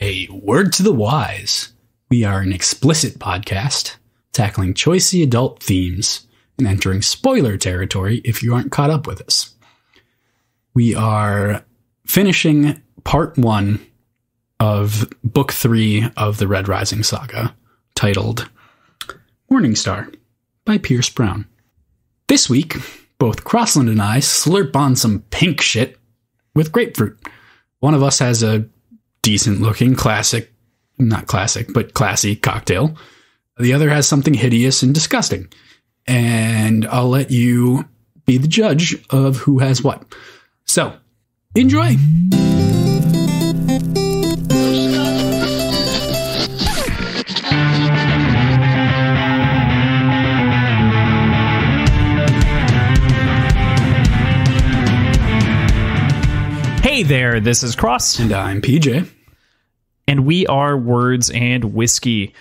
A word to the wise. We are an explicit podcast tackling choicey adult themes and entering spoiler territory if you aren't caught up with us. We are finishing part 1 of book 3 of the Red Rising saga, titled Morningstar by Pierce Brown. This week, both Crossland and I slurp on some pink shit with grapefruit. One of us has a decent-looking classy cocktail. The other has something hideous and disgusting. And I'll let you be the judge of who has what. So, enjoy! Hey there, this is Cross. And I'm PJ. And we are Words and Whiskey,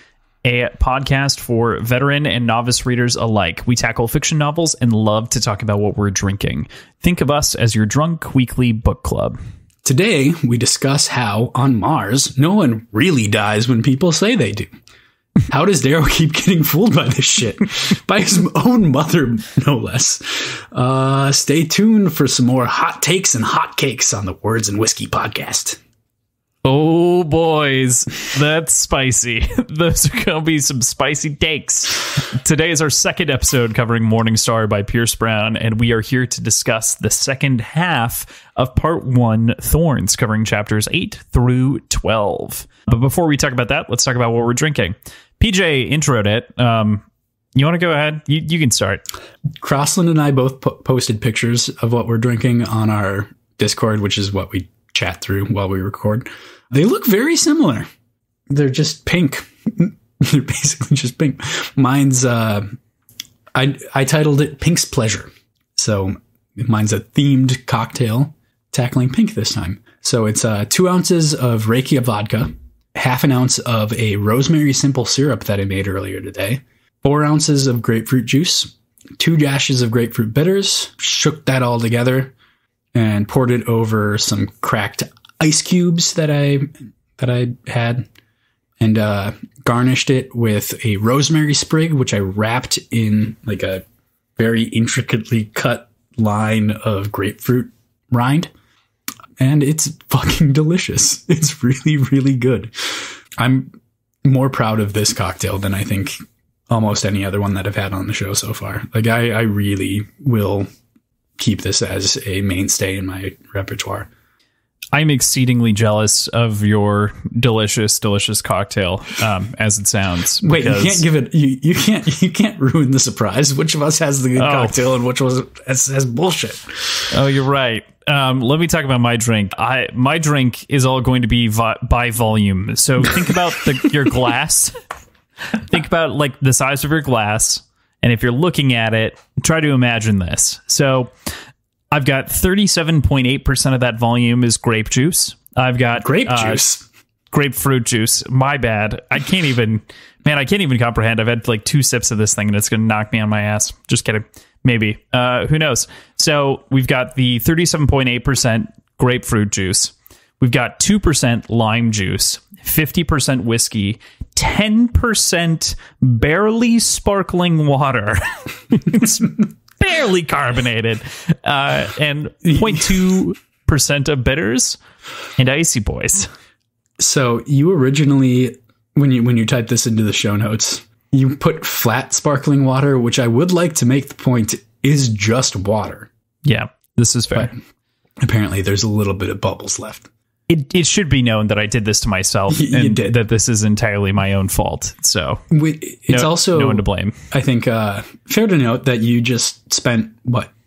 a podcast for veteran and novice readers alike. We tackle fiction novels and love to talk about what we're drinking. Think of us as your drunk weekly book club. Today, we discuss how, on Mars, no one really dies when people say they do. How does Darrow keep getting fooled by this shit? By his own mother, no less. Stay tuned for some more hot takes and hot cakes on the Words and Whiskey podcast. Oh, boys, that's spicy. Those are going to be some spicy takes. Today is our second episode covering Morningstar by Pierce Brown, and we are here to discuss the second half of part 1, Thorns, covering chapters 8 through 12. But before we talk about that, let's talk about what we're drinking. PJ introed it. You want to go ahead? You can start. Crossland and I both posted pictures of what we're drinking on our Discord, which is what we chat through while we record. They look very similar. They're just pink. They're basically just pink. Mine's, I titled it Pink's Pleasure. So mine's a themed cocktail tackling pink this time. So it's 2 ounces of Rakia vodka, half an ounce of a rosemary simple syrup that I made earlier today, 4 ounces of grapefruit juice, 2 dashes of grapefruit bitters, shook that all together, and poured it over some cracked ice cubes that I had, and garnished it with a rosemary sprig, which I wrapped in like a very intricately cut line of grapefruit rind. And it's fucking delicious. It's really, really good. I'm more proud of this cocktail than I think almost any other one that I've had on the show so far. Like, I really will keep this as a mainstay in my repertoire. I'm exceedingly jealous of your delicious, delicious cocktail, as it sounds. Wait, you can't give it. You can't ruin the surprise. Which of us has the good cocktail and which has bullshit? Oh, you're right. Let me talk about my drink. My drink is all going to be by volume. So think about your glass. Think about like the size of your glass. And if you're looking at it, try to imagine this. So I've got 37.8% of that volume is grape juice. I've got grapefruit juice. My bad. I can't even comprehend. I've had like 2 sips of this thing and it's going to knock me on my ass. Just kidding. Maybe. Who knows? So we've got the 37.8% grapefruit juice. We've got 2% lime juice, 50% whiskey, 10% barely sparkling water. It's barely carbonated, and 0.2% of bitters and icy boys. So you originally, when you typed this into the show notes, you put flat sparkling water, which I would like to make the point is just water. Yeah, this is fair. But apparently there's a little bit of bubbles left. It should be known that I did this to myself and that this is entirely my own fault. So it's also no one to blame. I think fair to note that you just spent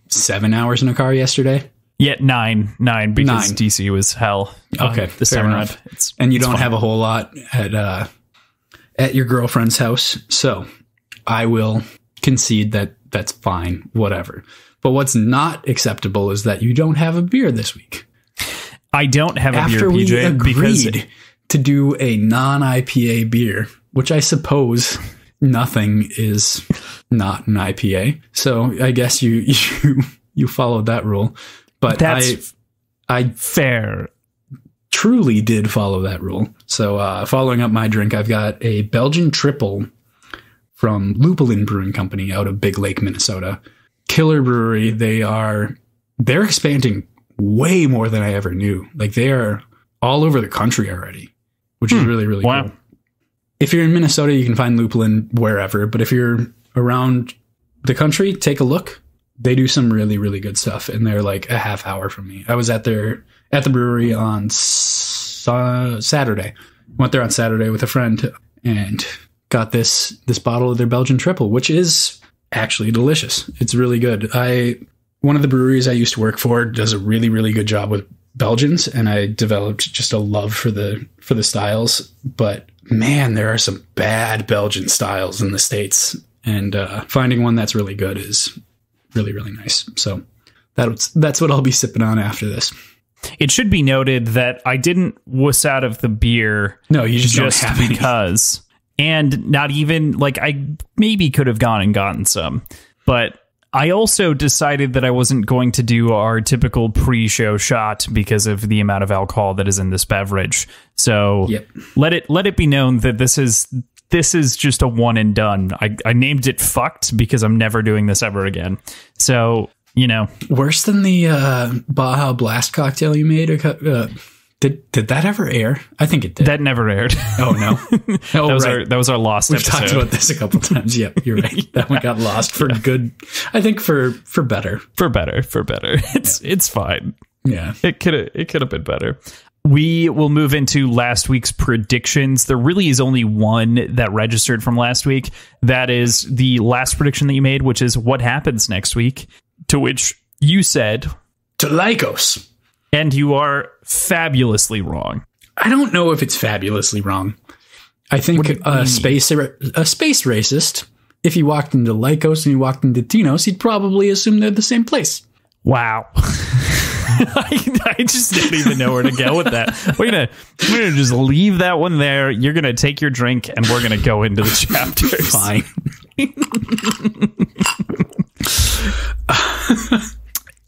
7 hours in a car yesterday? Yeah, 9 because DC was hell. Okay, this time around. And you don't have a whole lot at your girlfriend's house, so I will concede that that's fine, whatever. But what's not acceptable is that you don't have a beer this week. I don't have a beer, PJ. After we agreed to do a non-IPA beer, which I suppose nothing is not an IPA. So I guess you followed that rule. But that's fair. truly did follow that rule. So following up my drink, I've got a Belgian triple from Lupulin Brewing Company out of Big Lake, Minnesota. Killer brewery. They're expanding way more than I ever knew. Like, they are all over the country already, which is really, really cool. If you're in Minnesota, you can find Lupulin wherever, but if you're around the country, take a look. They do some really, really good stuff, and they're like a half hour from me. I was at the brewery on Saturday. Went there on Saturday with a friend and got this bottle of their Belgian triple, which is actually delicious. It's really good. One of the breweries I used to work for does a really, really good job with Belgians, and I developed just a love for the styles. But man, there are some bad Belgian styles in the States, and finding one that's really good is really, really nice. So that's what I'll be sipping on after this. It should be noted that I didn't wuss out of the beer. No, you just don't have any. Because, and not even like, I maybe could have gone and gotten some, but I also decided that I wasn't going to do our typical pre-show shot because of the amount of alcohol that is in this beverage. So let it be known that this is just a one and done. I named it fucked because I'm never doing this ever again. So, you know, worse than the Baja Blast cocktail you made. Did that ever air? I think it did. That never aired. Oh no, that was our lost episode. We've talked about this a couple times. Yep, you're right. That one got lost for good. I think for better. For better. It's fine. Yeah, it could have been better. We will move into last week's predictions. There really is only one that registered from last week. That is the last prediction that you made, which is what happens next week. To which you said to Lycos. And you are fabulously wrong. I don't know if it's fabulously wrong. I think a space racist, if he walked into Lycos and he walked into Tinos, he'd probably assume they're the same place. Wow. I just didn't even know where to go with that. We're gonna just leave that one there. You're gonna take your drink and we're gonna go into the chapters. Fine.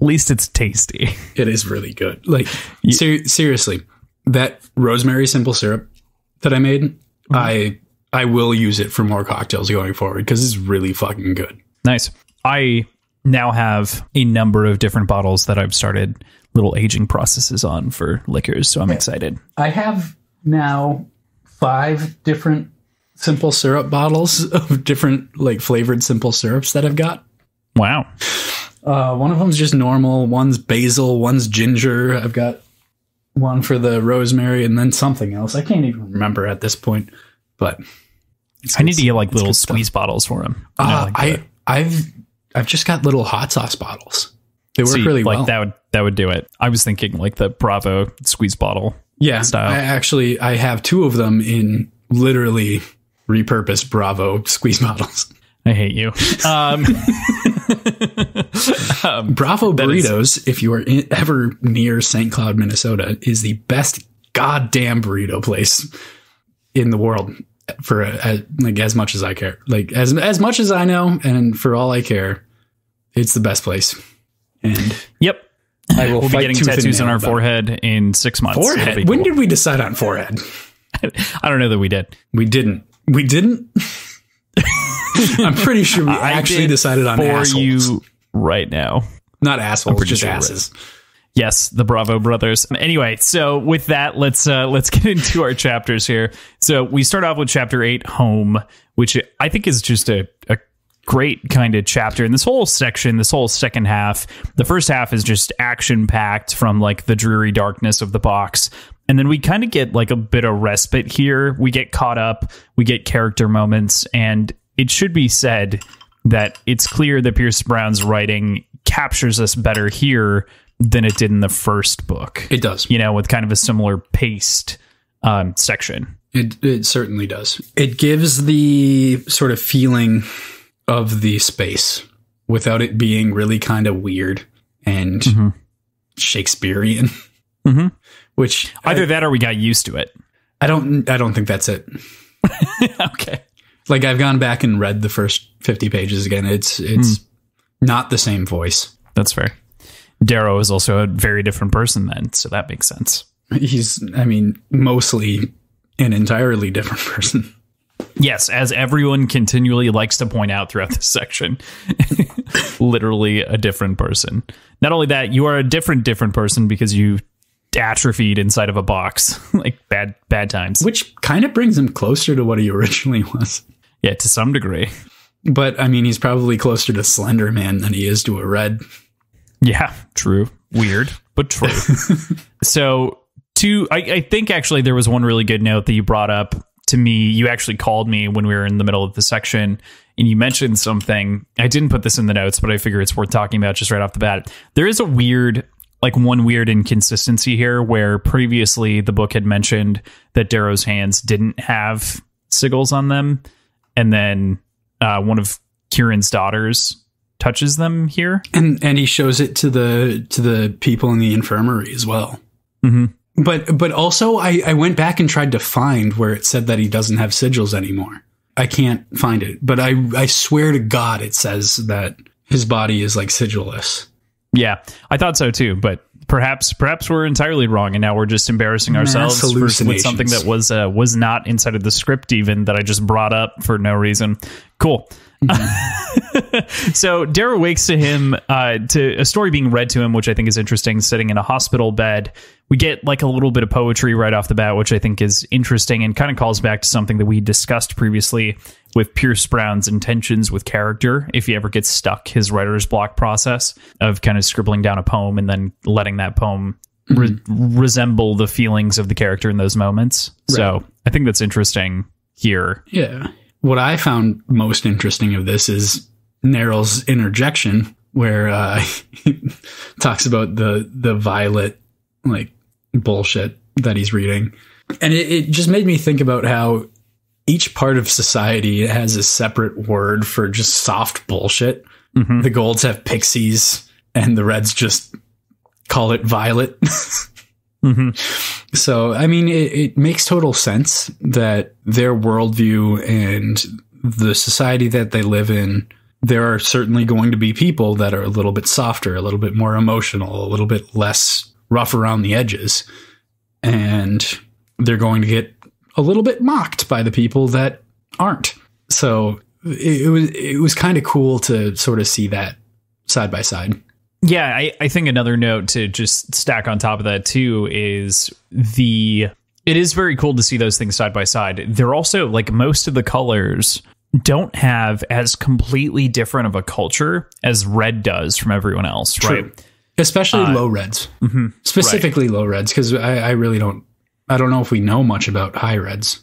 At least it's tasty. It is really good. Like, seriously, that rosemary simple syrup that I made, I will use it for more cocktails going forward because it's really fucking good. Nice. I now have a number of different bottles that I've started little aging processes on for liquors, so I'm excited. I have now 5 different simple syrup bottles of different like flavored simple syrups that I've got. Wow. One of them's just normal. One's basil. One's ginger. I've got one for the rosemary and then something else. I can't even remember at this point, but I need to get like little squeeze bottles for them. I've just got little hot sauce bottles. They work really well. That would do it. I was thinking like the Bravo squeeze bottle. Yeah. Style. I have 2 of them in literally repurposed Bravo squeeze bottles. I hate you. Bravo Burritos, if you are ever near St. Cloud, Minnesota, is the best goddamn burrito place in the world for as much as I care. Like as much as I know, and for all I care, it's the best place. And yep, I will be getting tattoos on our forehead in 6 months. Forehead? Cool. When did we decide on forehead? I don't know that we did. We didn't. I'm pretty sure we actually decided on assholes. For you right now. Not assholes, just asses. Yes, the Bravo brothers. Anyway, so with that, let's get into our chapters here. So we start off with chapter 8, Home, which I think is just a great kind of chapter. And this whole section, this whole second half, the first half is just action-packed from like the dreary darkness of the box. And then we kind of get like a bit of respite here. We get caught up, we get character moments, and it should be said that it's clear that Pierce Brown's writing captures us better here than it did in the first book. It does. You know, with kind of a similar paced section. It certainly does. It gives the sort of feeling of the space without it being really kind of weird and Shakespearean. Mm-hmm. Which either that or we got used to it. I don't think that's it. Okay. Like I've gone back and read the first 50 pages again. It's not the same voice. That's fair. Darrow is also a very different person then, so that makes sense. He's, I mean, mostly an entirely different person. Yes, as everyone continually likes to point out throughout this section. Literally a different person. Not only that, you are a different person because you atrophied inside of a box. Like bad times. Which kind of brings him closer to what he originally was. Yeah, to some degree. But, I mean, he's probably closer to Slender Man than he is to a Red. Yeah, true. Weird, but true. So, I think actually there was one really good note that you brought up to me. You actually called me when we were in the middle of the section and you mentioned something. I didn't put this in the notes, but I figure it's worth talking about just right off the bat. There is a one weird inconsistency here where previously the book had mentioned that Darrow's hands didn't have sigils on them. And then one of Kieran's daughters touches them here. And he shows it to the people in the infirmary as well. Mm-hmm. But also I went back and tried to find where it said that he doesn't have sigils anymore. I can't find it, but I swear to God it says that his body is like sigilless. Yeah, I thought so too, but perhaps we're entirely wrong, and now we're just embarrassing ourselves with something that was not inside of the script even, that I just brought up for no reason. Cool. Mm-hmm. So Darrow wakes to him, to a story being read to him, which I think is interesting, sitting in a hospital bed. We get like a little bit of poetry right off the bat, which I think is interesting and kind of calls back to something that we discussed previously with Pierce Brown's intentions with character. If he ever gets stuck, his writer's block process of kind of scribbling down a poem and then letting that poem resemble the feelings of the character in those moments. Right. So I think that's interesting here. Yeah. What I found most interesting of this is Neryl's interjection, where he talks about the Violet like bullshit that he's reading. And it just made me think about how each part of society has a separate word for just soft bullshit. Mm-hmm. The Golds have pixies and the Reds just call it Violet. Mm-hmm. So, I mean, it makes total sense that their worldview and the society that they live in, there are certainly going to be people that are a little bit softer, a little bit more emotional, a little bit less rough around the edges. And they're going to get a little bit mocked by the people that aren't. So it was kind of cool to sort of see that side by side. Yeah, I think another note to just stack on top of that too is it is very cool to see those things side by side. They're also, like, most of the colors don't have as completely different of a culture as Red does from everyone else. True. Right? Especially low Reds. Mm-hmm. Specifically right. Low Reds, because I really don't know if we know much about high Reds.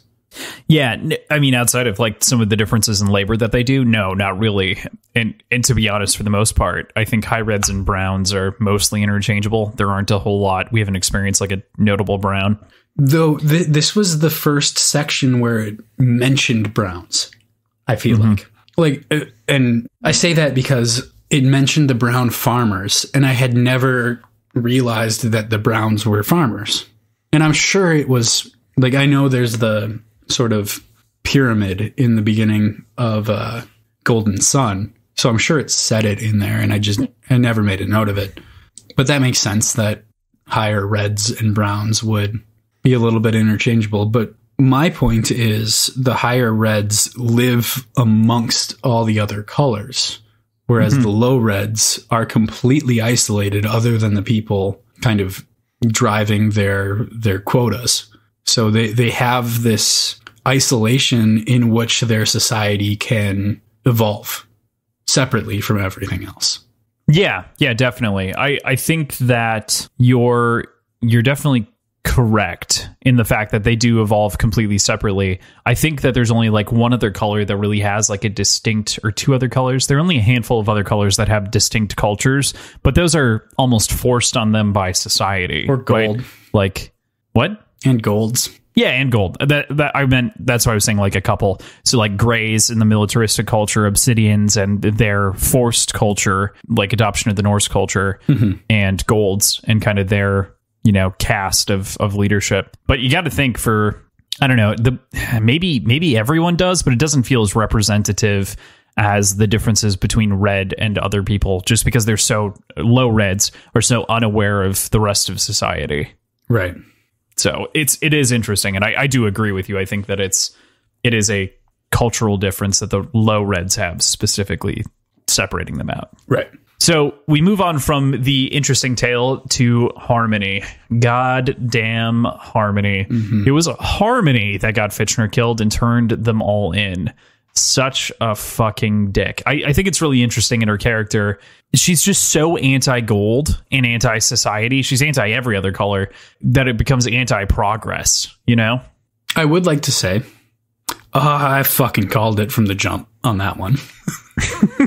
Yeah, I mean, outside of like some of the differences in labor that they do, no, not really. And to be honest, for the most part, I think high Reds and browns are mostly interchangeable. There aren't a whole lot. We haven't experienced like a notable brown. Though this was the first section where it mentioned browns, I feel like, and I say that because it mentioned the brown farmers, and I had never realized that the browns were farmers. And I'm sure it was like, I know there's the sort of pyramid in the beginning of Golden Sun, so I'm sure it said it in there, and I never made a note of it. But that makes sense that higher Reds and browns would be a little bit interchangeable. But my point is the higher Reds live amongst all the other colors, whereas the low Reds are completely isolated other than the people kind of driving their quotas. So they have this isolation in which their society can evolve separately from everything else. Yeah, definitely. I think that you're definitely correct in the fact that they do evolve completely separately. I think that there's only like one other color that really has like a distinct, or two other colors. There are only a handful of other colors that have distinct cultures, but those are almost forced on them by society. Or gold. Right? Like, what? And golds. Yeah, and gold. That I meant, that's why I was saying like a couple. So like grays in the militaristic culture, obsidians and their forced culture, like adoption of the Norse culture, and golds and kind of their, cast of leadership. But you got to think for, I don't know, maybe everyone does, but it doesn't feel as representative as the differences between Red and other people, just because they're so low Reds are so unaware of the rest of society. Right. So it is interesting, and I do agree with you. I think that it is a cultural difference that the low reds have, specifically separating them out. Right. So we move on from the interesting tale to Harmony. God damn Harmony. It was Harmony that got Fitchner killed and turned them all in. Such a fucking dick. I think it's really interesting in her character. She's just so anti-gold and anti-society. She's anti every other color that it becomes anti-progress, you know? I would like to say, I fucking called it from the jump on that one.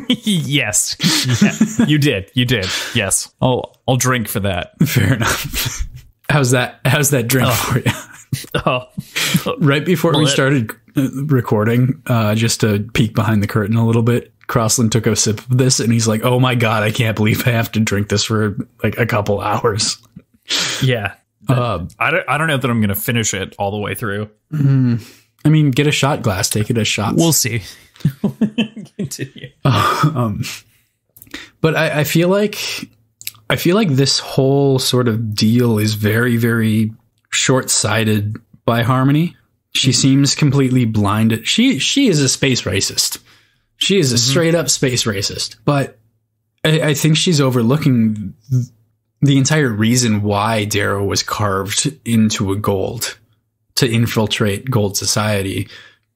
Yes. Yeah, you did. Yes. I'll drink for that. Fair enough. How's that drink for you? Right before we started recording, just to peek behind the curtain a little bit, Crossland took a sip of this and he's like, oh my God, I can't believe I have to drink this for like a couple hours. Yeah. I don't know that I'm going to finish it all the way through. I mean, get a shot glass, take it as shots. We'll see. Continue. But I feel like this whole sort of deal is very, very short-sighted by Harmony. She seems completely blinded. She is a space racist. She is a straight up space racist. But I think she's overlooking the entire reason why Darrow was carved into a gold to infiltrate gold society.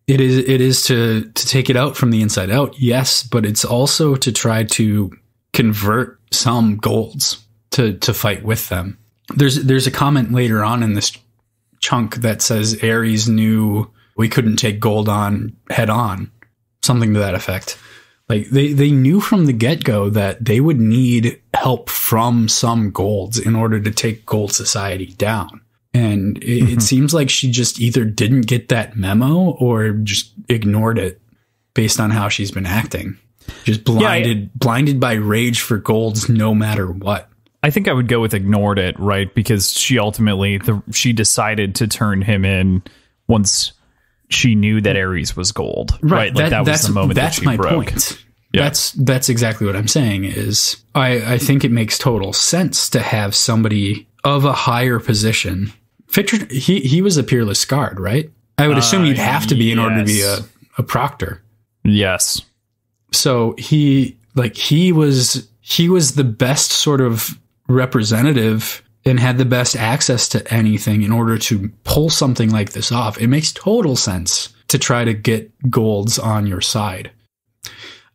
It is to take it out from the inside out, yes, but it's also to try to convert some golds to fight with them. There's a comment later on in this chunk that says Ares knew we couldn't take gold on head on, something to that effect. Like they knew from the get-go that they would need help from some golds in order to take gold society down. And it seems like she just either didn't get that memo or just ignored it based on how she's been acting. Just blinded by rage for golds no matter what. I think I would go with ignored it, right? Because she ultimately, she decided to turn him in once she knew that Ares was gold. Right. Like that was the moment that she broke. That's my point. Yeah. That's exactly what I'm saying is I think it makes total sense to have somebody of a higher position. Fitcher, he was a peerless guard, right? I would assume you'd have to be in order to be a proctor. Yes. So he was the best sort of representative and had the best access to anything in order to pull something like this off. It makes total sense to try to get golds on your side.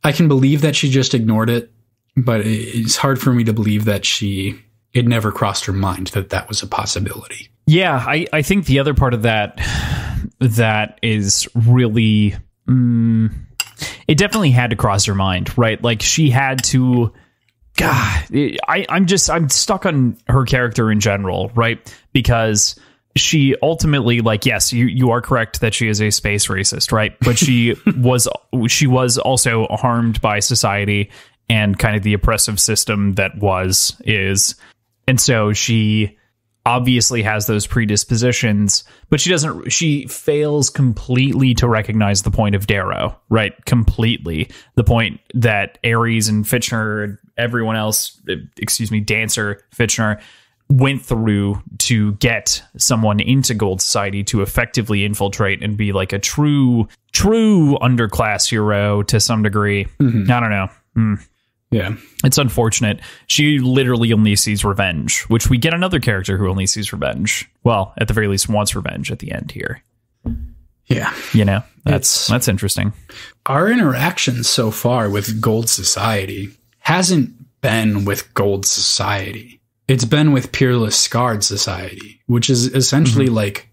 I can believe that she just ignored it, but it's hard for me to believe that it never crossed her mind that was a possibility. Yeah, I think the other part of that is really, it definitely had to cross her mind, right? Like she had to, God, I'm stuck on her character in general, right? Because she ultimately, like, yes, you are correct that she is a space racist, right? But she was also harmed by society and kind of the oppressive system that is. And so she obviously has those predispositions, but she fails completely to recognize the point of Darrow, right? Completely. The point that Ares and Fitchner, everyone else, Dancer, Fitchner, went through to get someone into Gold Society to effectively infiltrate and be like a true underclass hero to some degree. Mm-hmm. I don't know. Yeah. It's unfortunate. She literally only sees revenge, which we get another character who only sees revenge. Well, at the very least wants revenge at the end here. Yeah. You know, that's interesting. Our interaction so far with Gold Society hasn't been with Gold Society. It's been with Peerless Scarred Society, which is essentially like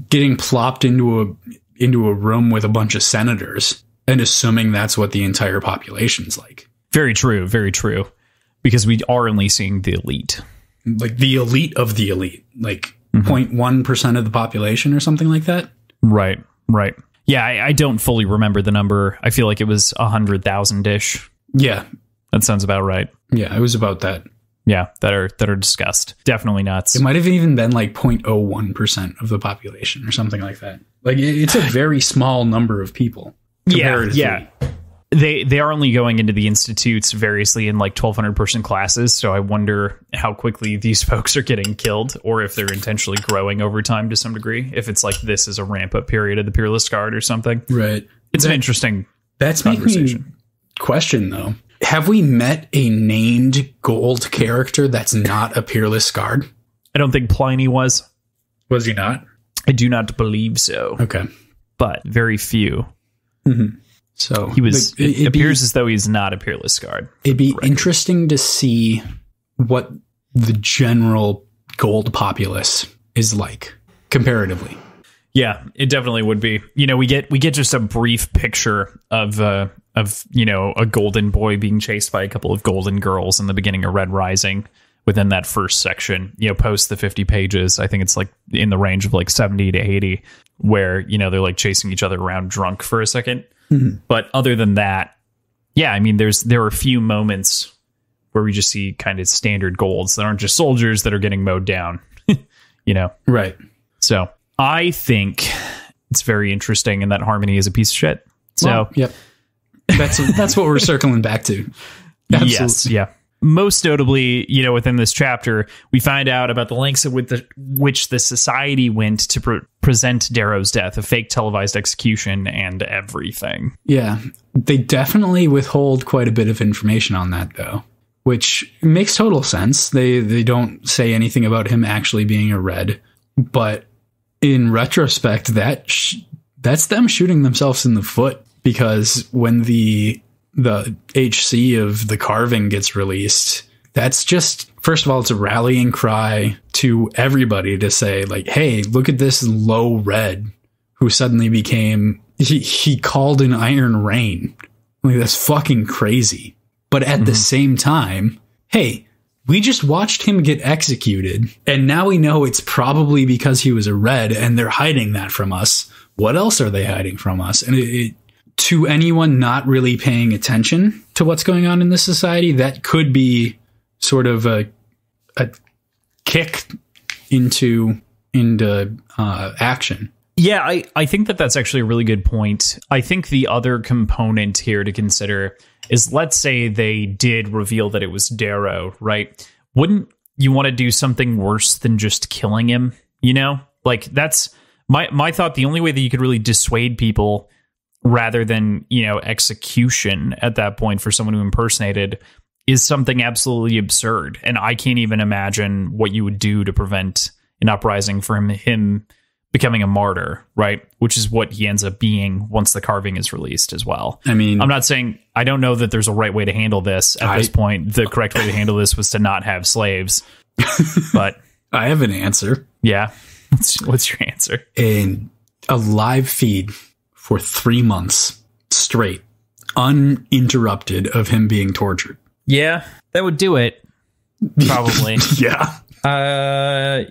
getting plopped into a room with a bunch of senators and assuming that's what the entire population's like. Very true. Very true. Because we are only seeing the elite. Like the elite of the elite. Like 0.1% of the population or something like that. Right. Right. Yeah, I don't fully remember the number. I feel like it was 100,000-ish. Yeah. That sounds about right. Yeah, it was about that. Yeah, that are discussed. Definitely nuts. It might have even been like 0.01% of the population or something like that. Like it's a very small number of people. Yeah. They are only going into the institutes variously in like 1,200 person classes. So I wonder how quickly these folks are getting killed, or if they're intentionally growing over time to some degree. If it's like this is a ramp up period of the Peerless Guard or something. Right. It's an interesting conversation. Me question though. Have we met a named gold character that's not a Peerless Guard? I don't think Pliny was. Was he not? I do not believe so. Okay. But very few. Mm-hmm. So he was. It appears as though he's not a Peerless Guard. It'd be interesting to see what the general gold populace is like comparatively. Yeah, it definitely would be. You know, we get just a brief picture of you know, a golden boy being chased by a couple of golden girls in the beginning of Red Rising. Within that first section, you know, post the 50 pages, I think it's like in the range of like 70 to 80, where, you know, they're like chasing each other around drunk for a second. Mm-hmm. But other than that, yeah, I mean, there are a few moments where we just see kind of standard golds that aren't just soldiers that are getting mowed down, you know? Right. So I think it's very interesting, and that Harmony is a piece of shit. So, well, yep. That's what we're circling back to. Absolutely. Yes. Yeah. Most notably, you know, within this chapter, we find out about the lengths with which the society went to present Darrow's death, a fake televised execution, and everything. Yeah, they definitely withhold quite a bit of information on that, though, which makes total sense. They don't say anything about him actually being a Red, but in retrospect, that's them shooting themselves in the foot, because when the HC of the carving gets released, that's just, first of all, it's a rallying cry to everybody to say, like, hey, look at this low Red who suddenly became, he called an iron rain. Like, that's fucking crazy. But at the same time, hey, we just watched him get executed, and now we know it's probably because he was a Red, and they're hiding that from us. What else are they hiding from us? And to anyone not really paying attention to what's going on in this society, that could be sort of a kick into action. Yeah, I think that's actually a really good point. I think the other component here to consider is, let's say they did reveal that it was Darrow, right? Wouldn't you want to do something worse than just killing him? You know, like, that's my thought. The only way that you could really dissuade people, rather than, you know, execution at that point for someone who impersonated, is something absolutely absurd. And I can't even imagine what you would do to prevent an uprising from him becoming a martyr, right? Which is what he ends up being once the carving is released as well. I mean, I'm not saying, I don't know that there's a right way to handle this at this point. The correct way to handle this was to not have slaves. But I have an answer. Yeah. What's your answer? A live feed for 3 months straight, uninterrupted, of him being tortured. Yeah, that would do it. Probably. Yeah.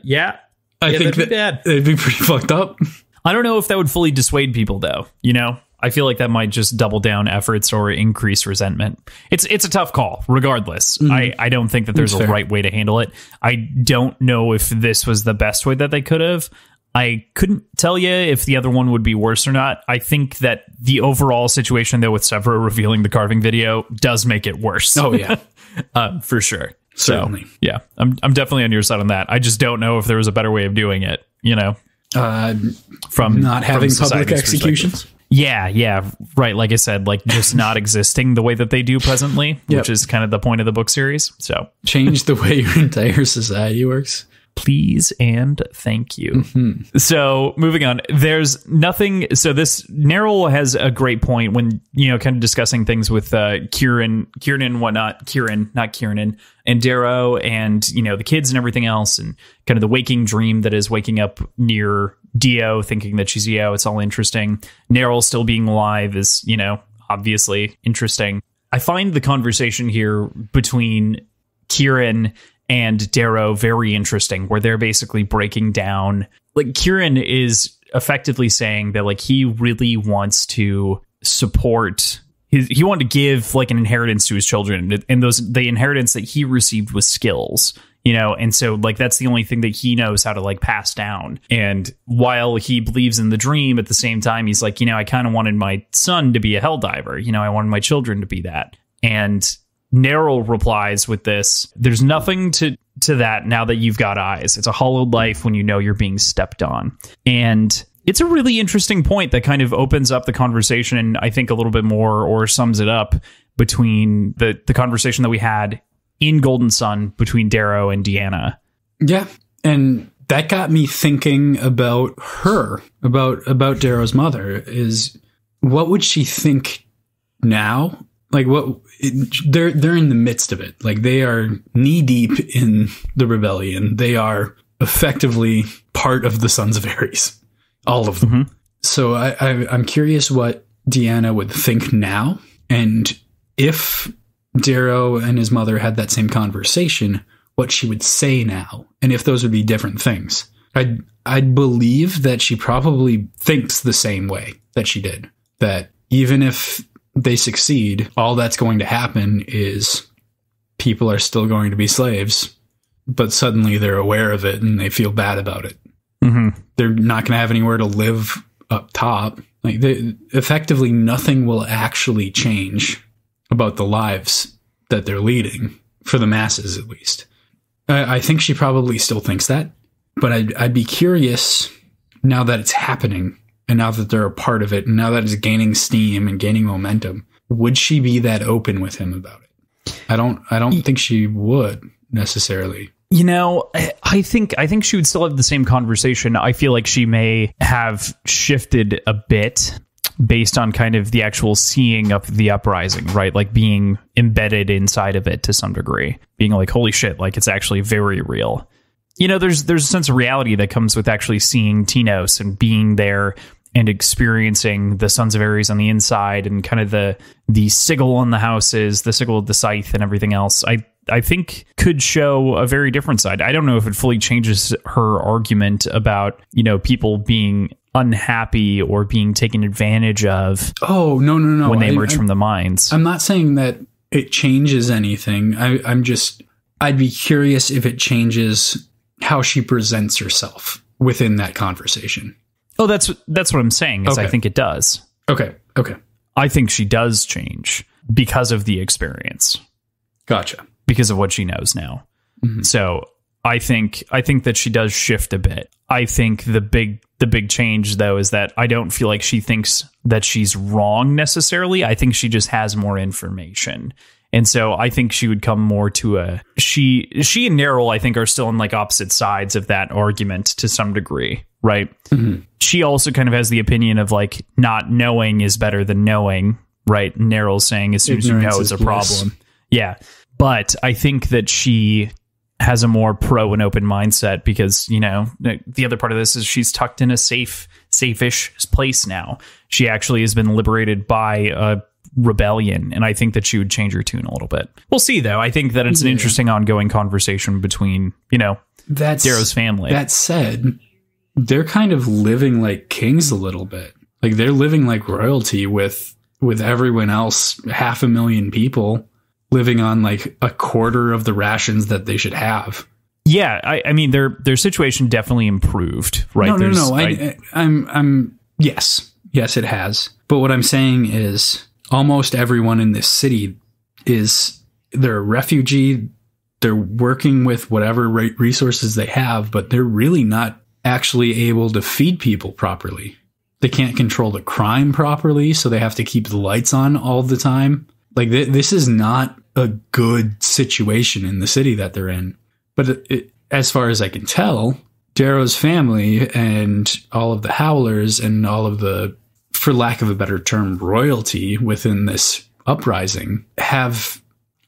Yeah. I think that'd be bad. It'd be pretty fucked up. I don't know if that would fully dissuade people, though. You know, I feel like that might just double down efforts or increase resentment. It's a tough call, regardless. I don't think that there's a right way to handle it. I don't know if this was the best way that they could have. I couldn't tell you if the other one would be worse or not. I think that the overall situation, though, with Severo revealing the carving video does make it worse. Oh, yeah. For sure. Certainly. So, yeah, I'm definitely on your side on that. I just don't know if there was a better way of doing it, you know? From not having public executions? Yeah, right. Like I said, like just not existing the way that they do presently, which is kind of the point of the book series. So change the way your entire society works. Please and thank you. Mm-hmm. So moving on, there's nothing. So this Neril has a great point when, you know, kind of discussing things with Kieran, not Kieran, and Darrow, and, you know, the kids and everything else, and kind of the waking dream that is waking up near Dio, thinking that she's Dio. It's all interesting. Neril still being alive is, you know, obviously interesting. I find the conversation here between Kieran and Darrow very interesting, where they're basically breaking down, like, Kieran is effectively saying that, like, he really wants to support he wanted to give, like, an inheritance to his children, and the inheritance that he received was skills. you know, and so like that's the only thing that he knows how to like pass down. And while he believes in the dream, at the same time he's like, you know, I kind of wanted my son to be a helldiver, you know, I wanted my children to be that. And Neryl replies with this: there's nothing to that now that you've got eyes. It's a hollowed life when you know you're being stepped on. And it's a really interesting point that kind of opens up the conversation, and I think a little bit more, or sums it up, between the conversation that we had in Golden Sun between Darrow and Deanna. Yeah. And that got me thinking about her, about Darrow's mother. Is what would she think now? Like they're in the midst of it. Like they are knee deep in the rebellion. They are effectively part of the Sons of Ares, all of them. Mm-hmm. So I'm curious what Deanna would think now, and if Darrow and his mother had that same conversation, what she would say now, and if those would be different things. I'd believe that she probably thinks the same way that she did. That even if they succeed, all that's going to happen is people are still going to be slaves, but suddenly they're aware of it and they feel bad about it. Mm-hmm. They're not going to have anywhere to live up top. Like effectively, nothing will actually change about the lives that they're leading, for the masses at least. I think she probably still thinks that, but I'd be curious now that it's happening, and now that they're a part of it, and now that it's gaining steam and gaining momentum, would she be that open with him about it? I don't think she would necessarily. You know, I think she would still have the same conversation. I feel like she may have shifted a bit based on kind of the actual seeing of the uprising, right? Like being embedded inside of it to some degree, being like, holy shit, like it's actually very real. You know, there's a sense of reality that comes with actually seeing Tinos and being there and experiencing the Sons of Ares on the inside, and kind of the sigil on the houses, the sigil of the scythe and everything else. I think could show a very different side. I don't know if it fully changes her argument about, you know, people being unhappy or being taken advantage of. Oh, no. When they emerge from the mines. I'm not saying that it changes anything. I'd be curious if it changes how she presents herself within that conversation. Oh, that's what I'm saying, is okay. I think it does. Okay. I think she does change because of the experience. Gotcha. Because of what she knows now. Mm-hmm. So I think that she does shift a bit. I think the big change, though, is that I don't feel like she thinks that she's wrong necessarily. I think she just has more information. And so I think she would come more to she and Neryl, I think, are still on like opposite sides of that argument to some degree, right? Mm-hmm. She also kind of has the opinion of like not knowing is better than knowing, right? Neryl's saying as soon as you know is a problem. Yeah. But I think that she has a more pro and open mindset because, you know, the other part of this is she's tucked in a safe-ish place now. She actually has been liberated by a rebellion, and I think that she would change her tune a little bit. We'll see, though. I think that it's an interesting ongoing conversation between, you know, Darrow's family. That said, they're kind of living like kings a little bit. Like they're living like royalty with everyone else, 500,000 people living on like a quarter of the rations that they should have. Yeah, I mean their situation definitely improved, right? No. Yes, it has. But what I'm saying is almost everyone in this city they're a refugee. They're working with whatever resources they have, but they're really not actually able to feed people properly. They can't control the crime properly, so they have to keep the lights on all the time. Like this is not a good situation in the city that they're in. But as far as I can tell, Darrow's family and all of the Howlers and all of the, for lack of a better term, royalty within this uprising have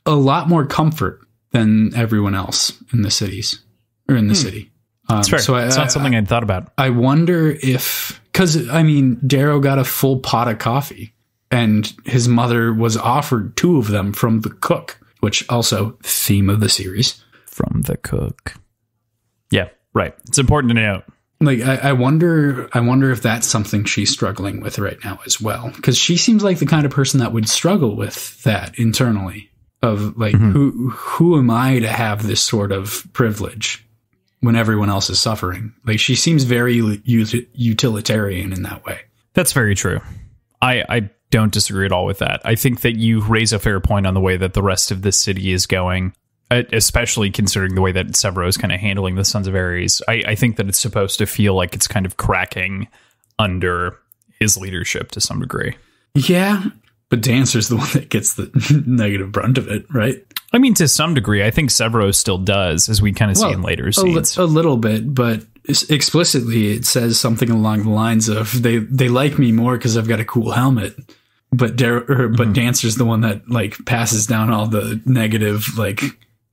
a lot more comfort than everyone else in the cities or in the city. That's fair. So it's not something I'd thought about. I wonder if, because I mean, Darrow got a full pot of coffee. And his mother was offered 2 of them from the cook, which also theme of the series. From the cook. Yeah, right. It's important to note. Like, I wonder if that's something she's struggling with right now as well. Because she seems like the kind of person that would struggle with that internally. of like, who am I to have this sort of privilege when everyone else is suffering? Like, she seems very utilitarian in that way. That's very true. I don't disagree at all with that. I think that you raise a fair point on the way that the rest of the city is going, especially considering the way that Severo is kind of handling the Sons of Ares. I think that it's supposed to feel like it's kind of cracking under his leadership to some degree. Yeah. But Dancer's the one that gets the negative brunt of it, right? I mean, to some degree, I think Severo still does, as we kind of see in later scenes. A little bit, but explicitly it says something along the lines of, they like me more because I've got a cool helmet. But Dancer's the one that like passes down all the negative like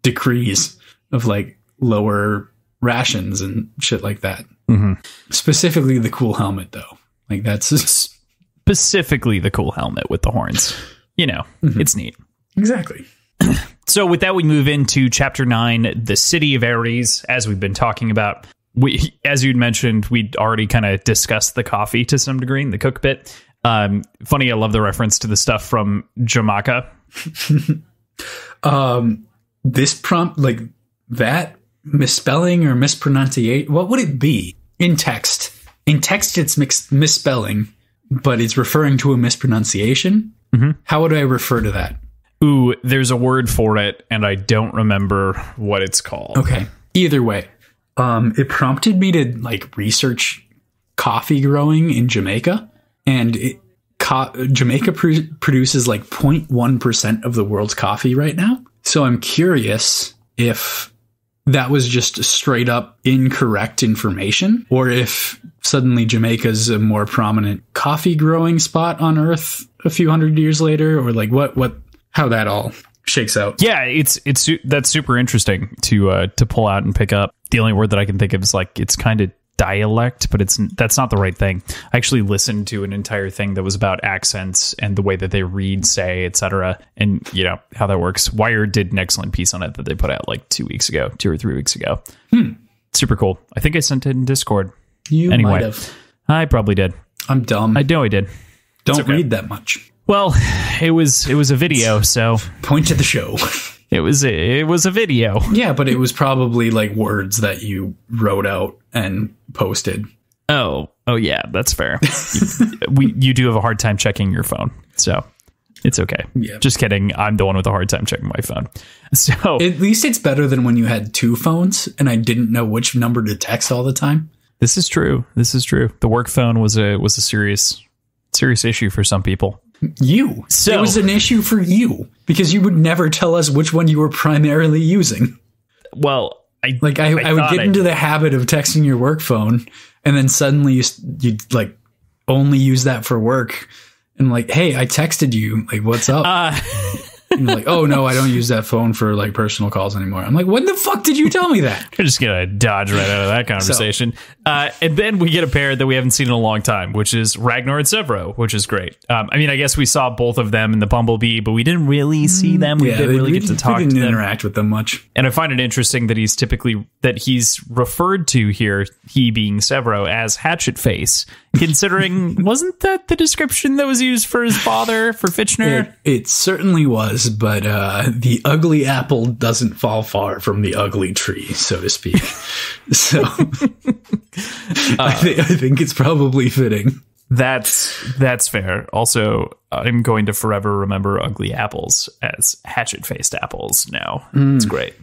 decrees of like lower rations and shit like that. Specifically the cool helmet, though. Like, that's specifically the cool helmet with the horns. You know, it's neat. Exactly. So with that, we move into chapter 9, the city of Ares, as we've been talking about. As you'd mentioned, we'd already kind of discussed the coffee to some degree in the cook bit. Funny, I love the reference to the stuff from Jamaica. This prompt, like that misspelling or mispronunciation, what would it be in text? In text, it's misspelling, but it's referring to a mispronunciation. How would I refer to that? Ooh, there's a word for it, and I don't remember what it's called. Okay. Either way, it prompted me to like research coffee growing in Jamaica, and Jamaica produces like 0.1% of the world's coffee right now. So I'm curious if that was just straight up incorrect information, or if suddenly Jamaica's a more prominent coffee growing spot on Earth a few hundred years later, or like how that all shakes out. Yeah, that's super interesting to pull out and pick up. The only word that I can think of is like, it's kind of dialect, but that's not the right thing. I actually listened to an entire thing that was about accents and the way that they read, say, etc., and you know how that works. Wired did an excellent piece on it that they put out like 2 or 3 weeks ago. Super cool. I think I sent it in Discord. You might have. I probably did. I'm dumb. I know I did. Don't read that much. Well, it was a video, so point to the show. It was a video. Yeah, but it was probably like words that you wrote out and posted. Oh yeah, that's fair. You do have a hard time checking your phone, so it's okay. Yeah. Just kidding. I'm the one with a hard time checking my phone. So at least it's better than when you had 2 phones and I didn't know which number to text all the time. This is true. The work phone was a serious issue for some people. It was an issue for you because you would never tell us which one you were primarily using. Well, I would get into the habit of texting your work phone, and then suddenly you'd like only use that for work. And like, hey, I texted you. Like, what's up? And you're like, oh no, I don't use that phone for like personal calls anymore. I'm like, when the fuck did you tell me that? You're just gonna dodge right out of that conversation. And then we get a pair that we haven't seen in a long time, which is Ragnar and Severo, which is great. I mean, I guess we saw both of them in the Bumblebee, but we didn't really see them. We didn't really get to talk to them. Interact with them much. And I find it interesting that he's referred to here, he being Severo, as Hatchet Face, considering wasn't that the description that was used for his father, for Fitchner? It certainly was, but the ugly apple doesn't fall far from the ugly tree, so to speak. So I think it's probably fitting. That's fair. Also, I'm going to forever remember ugly apples as hatchet-faced apples now. It's great.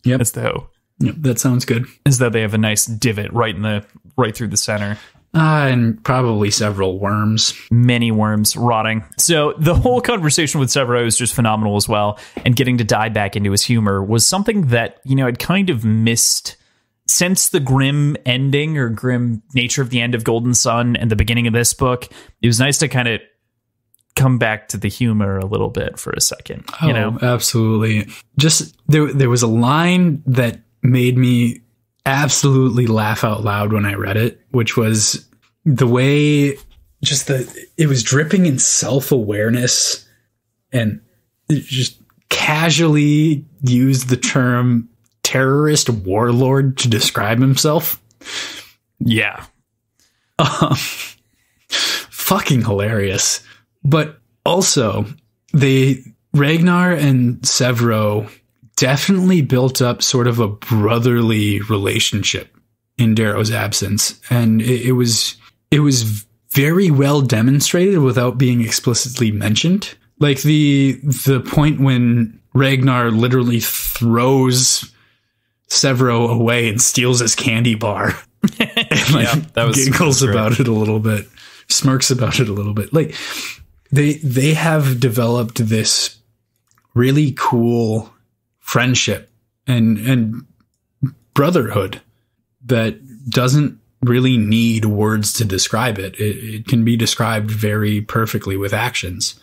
Yep. As though. Yep, that sounds good. As though they have a nice divot right through the center. And probably several worms. Many worms rotting. So the whole conversation with Severo is just phenomenal as well. And getting to dive back into his humor was something that, I'd kind of missed since the grim ending or grim nature of the end of Golden Sun and the beginning of this book. It was nice to kind of come back to the humor a little bit for a second. Absolutely. Just there was a line that made me absolutely laugh out loud when I read it, which was the way it was dripping in self-awareness, and it just casually used the term terrorist warlord to describe himself. Yeah. Fucking hilarious. But also they Ragnar and Severo definitely built up sort of a brotherly relationship in Darrow's absence. And it was very well demonstrated without being explicitly mentioned. Like the point when Ragnar literally throws Severo away and steals his candy bar and like giggles about it a little bit, smirks about it a little bit. Like they have developed this really cool friendship and brotherhood that doesn't really need words to describe it. It can be described very perfectly with actions.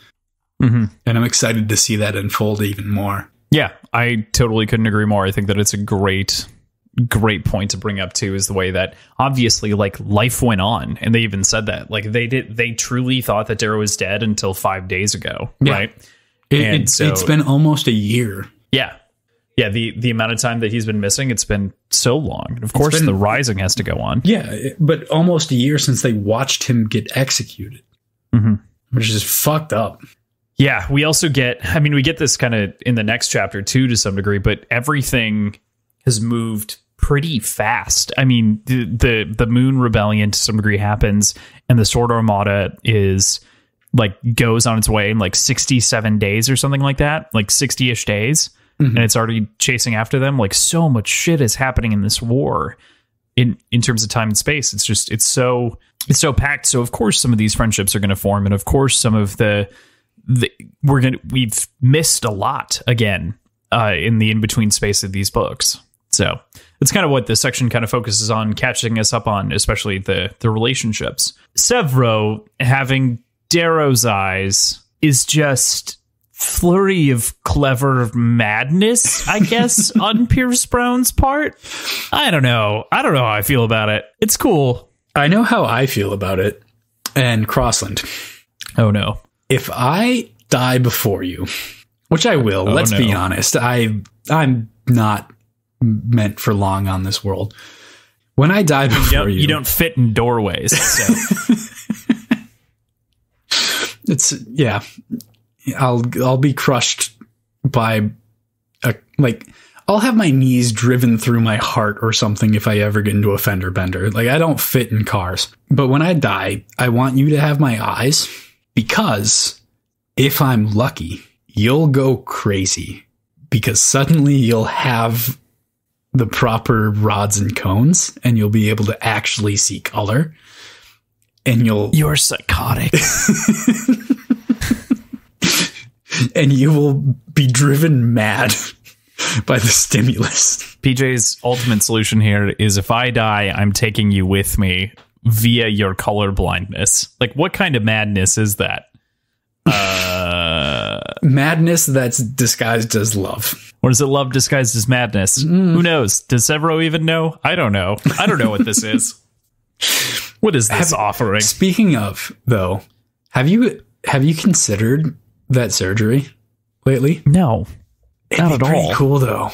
Mm-hmm. And I'm excited to see that unfold even more. Yeah, I totally couldn't agree more. I think that it's a great point to bring up too, is the way that obviously like life went on, and they even said that like they truly thought that Darrow was dead until 5 days ago, right? It's been almost a year. Yeah. The amount of time that he's been missing, it's been so long. And of course, the rising has to go on. Yeah, but almost a year since they watched him get executed, which is fucked up. Yeah, we also get this kind of in the next chapter too, to some degree, but everything has moved pretty fast. I mean, the Moon Rebellion to some degree happens, and the Sword Armada goes on its way in like 67 days or something like that, like 60-ish days. And it's already chasing after them. Like, so much shit is happening in this war in terms of time and space. It's so packed. So of course some of these friendships are going to form, and of course some of we've missed a lot again in the in-between space of these books. So it's kind of what this section kind of focuses on, catching us up on, especially the relationships. Severo having Darrow's eyes is just flurry of clever madness, I guess, on Pierce Brown's part. I don't know how I feel about it. It's cool. I know how I feel about it. And Crossland. Oh no. If I die before you, which I will, let's be honest, I'm not meant for long on this world. When I die before you don't fit in doorways. So. I'll be crushed by I'll have my knees driven through my heart or something if I ever get into a fender bender. Like, I don't fit in cars. But when I die, I want you to have my eyes, because if I'm lucky, you'll go crazy, because suddenly you'll have the proper rods and cones and you'll be able to actually see color, and you're psychotic. And you will be driven mad by the stimulus. PJ's ultimate solution here is, if I die, I'm taking you with me via your color blindness. Like, what kind of madness is that? Madness that's disguised as love. Or is it love disguised as madness? Who knows? Does Severo even know? I don't know. I don't know what this is. What is this offering? Speaking of, though, have you considered that surgery lately? No, not at all. Pretty cool, though.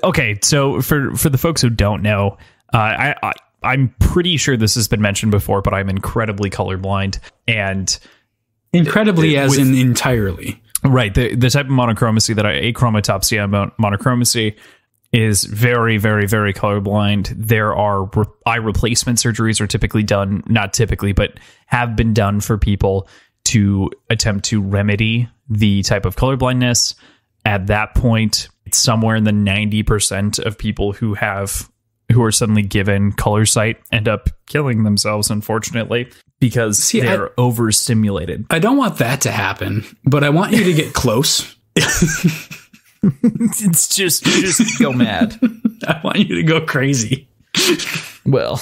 Okay, so for the folks who don't know, I'm pretty sure this has been mentioned before, but I'm incredibly colorblind, and incredibly as in entirely. Right, the type of monochromacy that achromatopsia monochromacy is very, very, very colorblind. There are eye replacement surgeries are typically done, not typically, but have been done for people to attempt to remedy the type of colorblindness. At that point, it's somewhere in the 90% of people who are suddenly given color sight end up killing themselves, unfortunately, because they're overstimulated. I don't want that to happen, but I want you to get close. It's just go mad. I want you to go crazy. Well,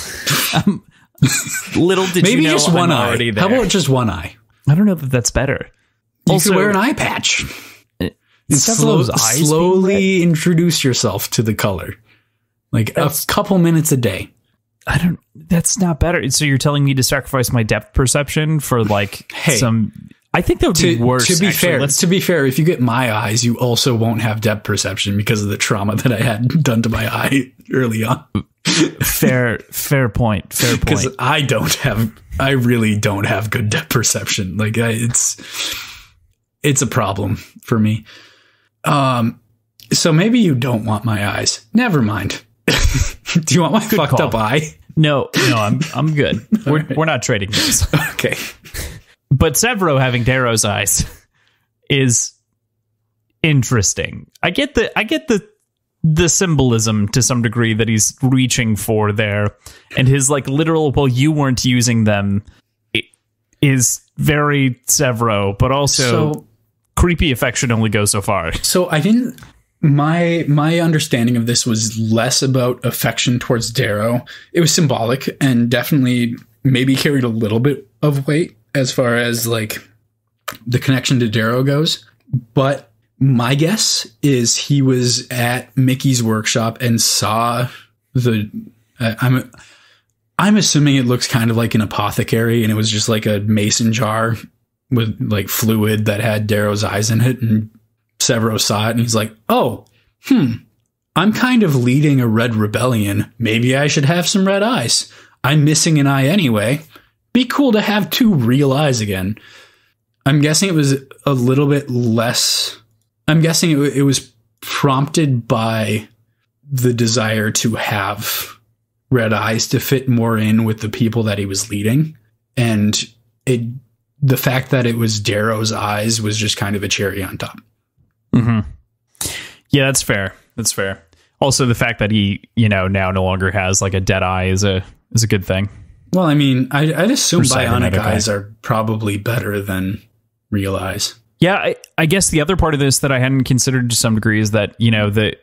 little did maybe you know, just one eye. There. How about just one eye? I don't know that that's better. You could wear an eye patch. Slowly introduce yourself to the color. Like a couple minutes a day. That's not better. So you're telling me to sacrifice my depth perception for some... I think that would be worse. To be fair, if you get my eyes, you also won't have depth perception because of the trauma that I had done to my eye early on. Fair point. Because I really don't have good depth perception. Like, it's a problem for me. So maybe you don't want my eyes. Never mind. Do you want my fucked up eye? No, I'm good. We're not trading this. Okay. But Severo having Darrow's eyes is interesting. I get the symbolism to some degree that he's reaching for there, and his like literal, well, you weren't using them, is very Severo, but also creepy affection only goes so far. So I didn't. My understanding of this was less about affection towards Darrow. It was symbolic and definitely maybe carried a little bit of weight as far as like the connection to Darrow goes. But my guess is he was at Mickey's workshop and saw the. I'm assuming it looks kind of like an apothecary, and it was just like a mason jar with like fluid that had Darrow's eyes in it, and Severo saw it and he's like, oh, I'm kind of leading a red rebellion. Maybe I should have some red eyes. I'm missing an eye anyway. Be cool to have 2 real eyes again. I'm guessing it was a little bit less. I'm guessing it was prompted by the desire to have red eyes to fit more in with the people that he was leading. And the fact that it was Darrow's eyes was just kind of a cherry on top. Mm-hmm. Yeah, that's fair. That's fair. Also, the fact that he, now no longer has like a dead eye is a good thing. Well, I mean, I'd assume bionic eyes are probably better than real eyes. Yeah, I guess the other part of this that I hadn't considered to some degree is that, that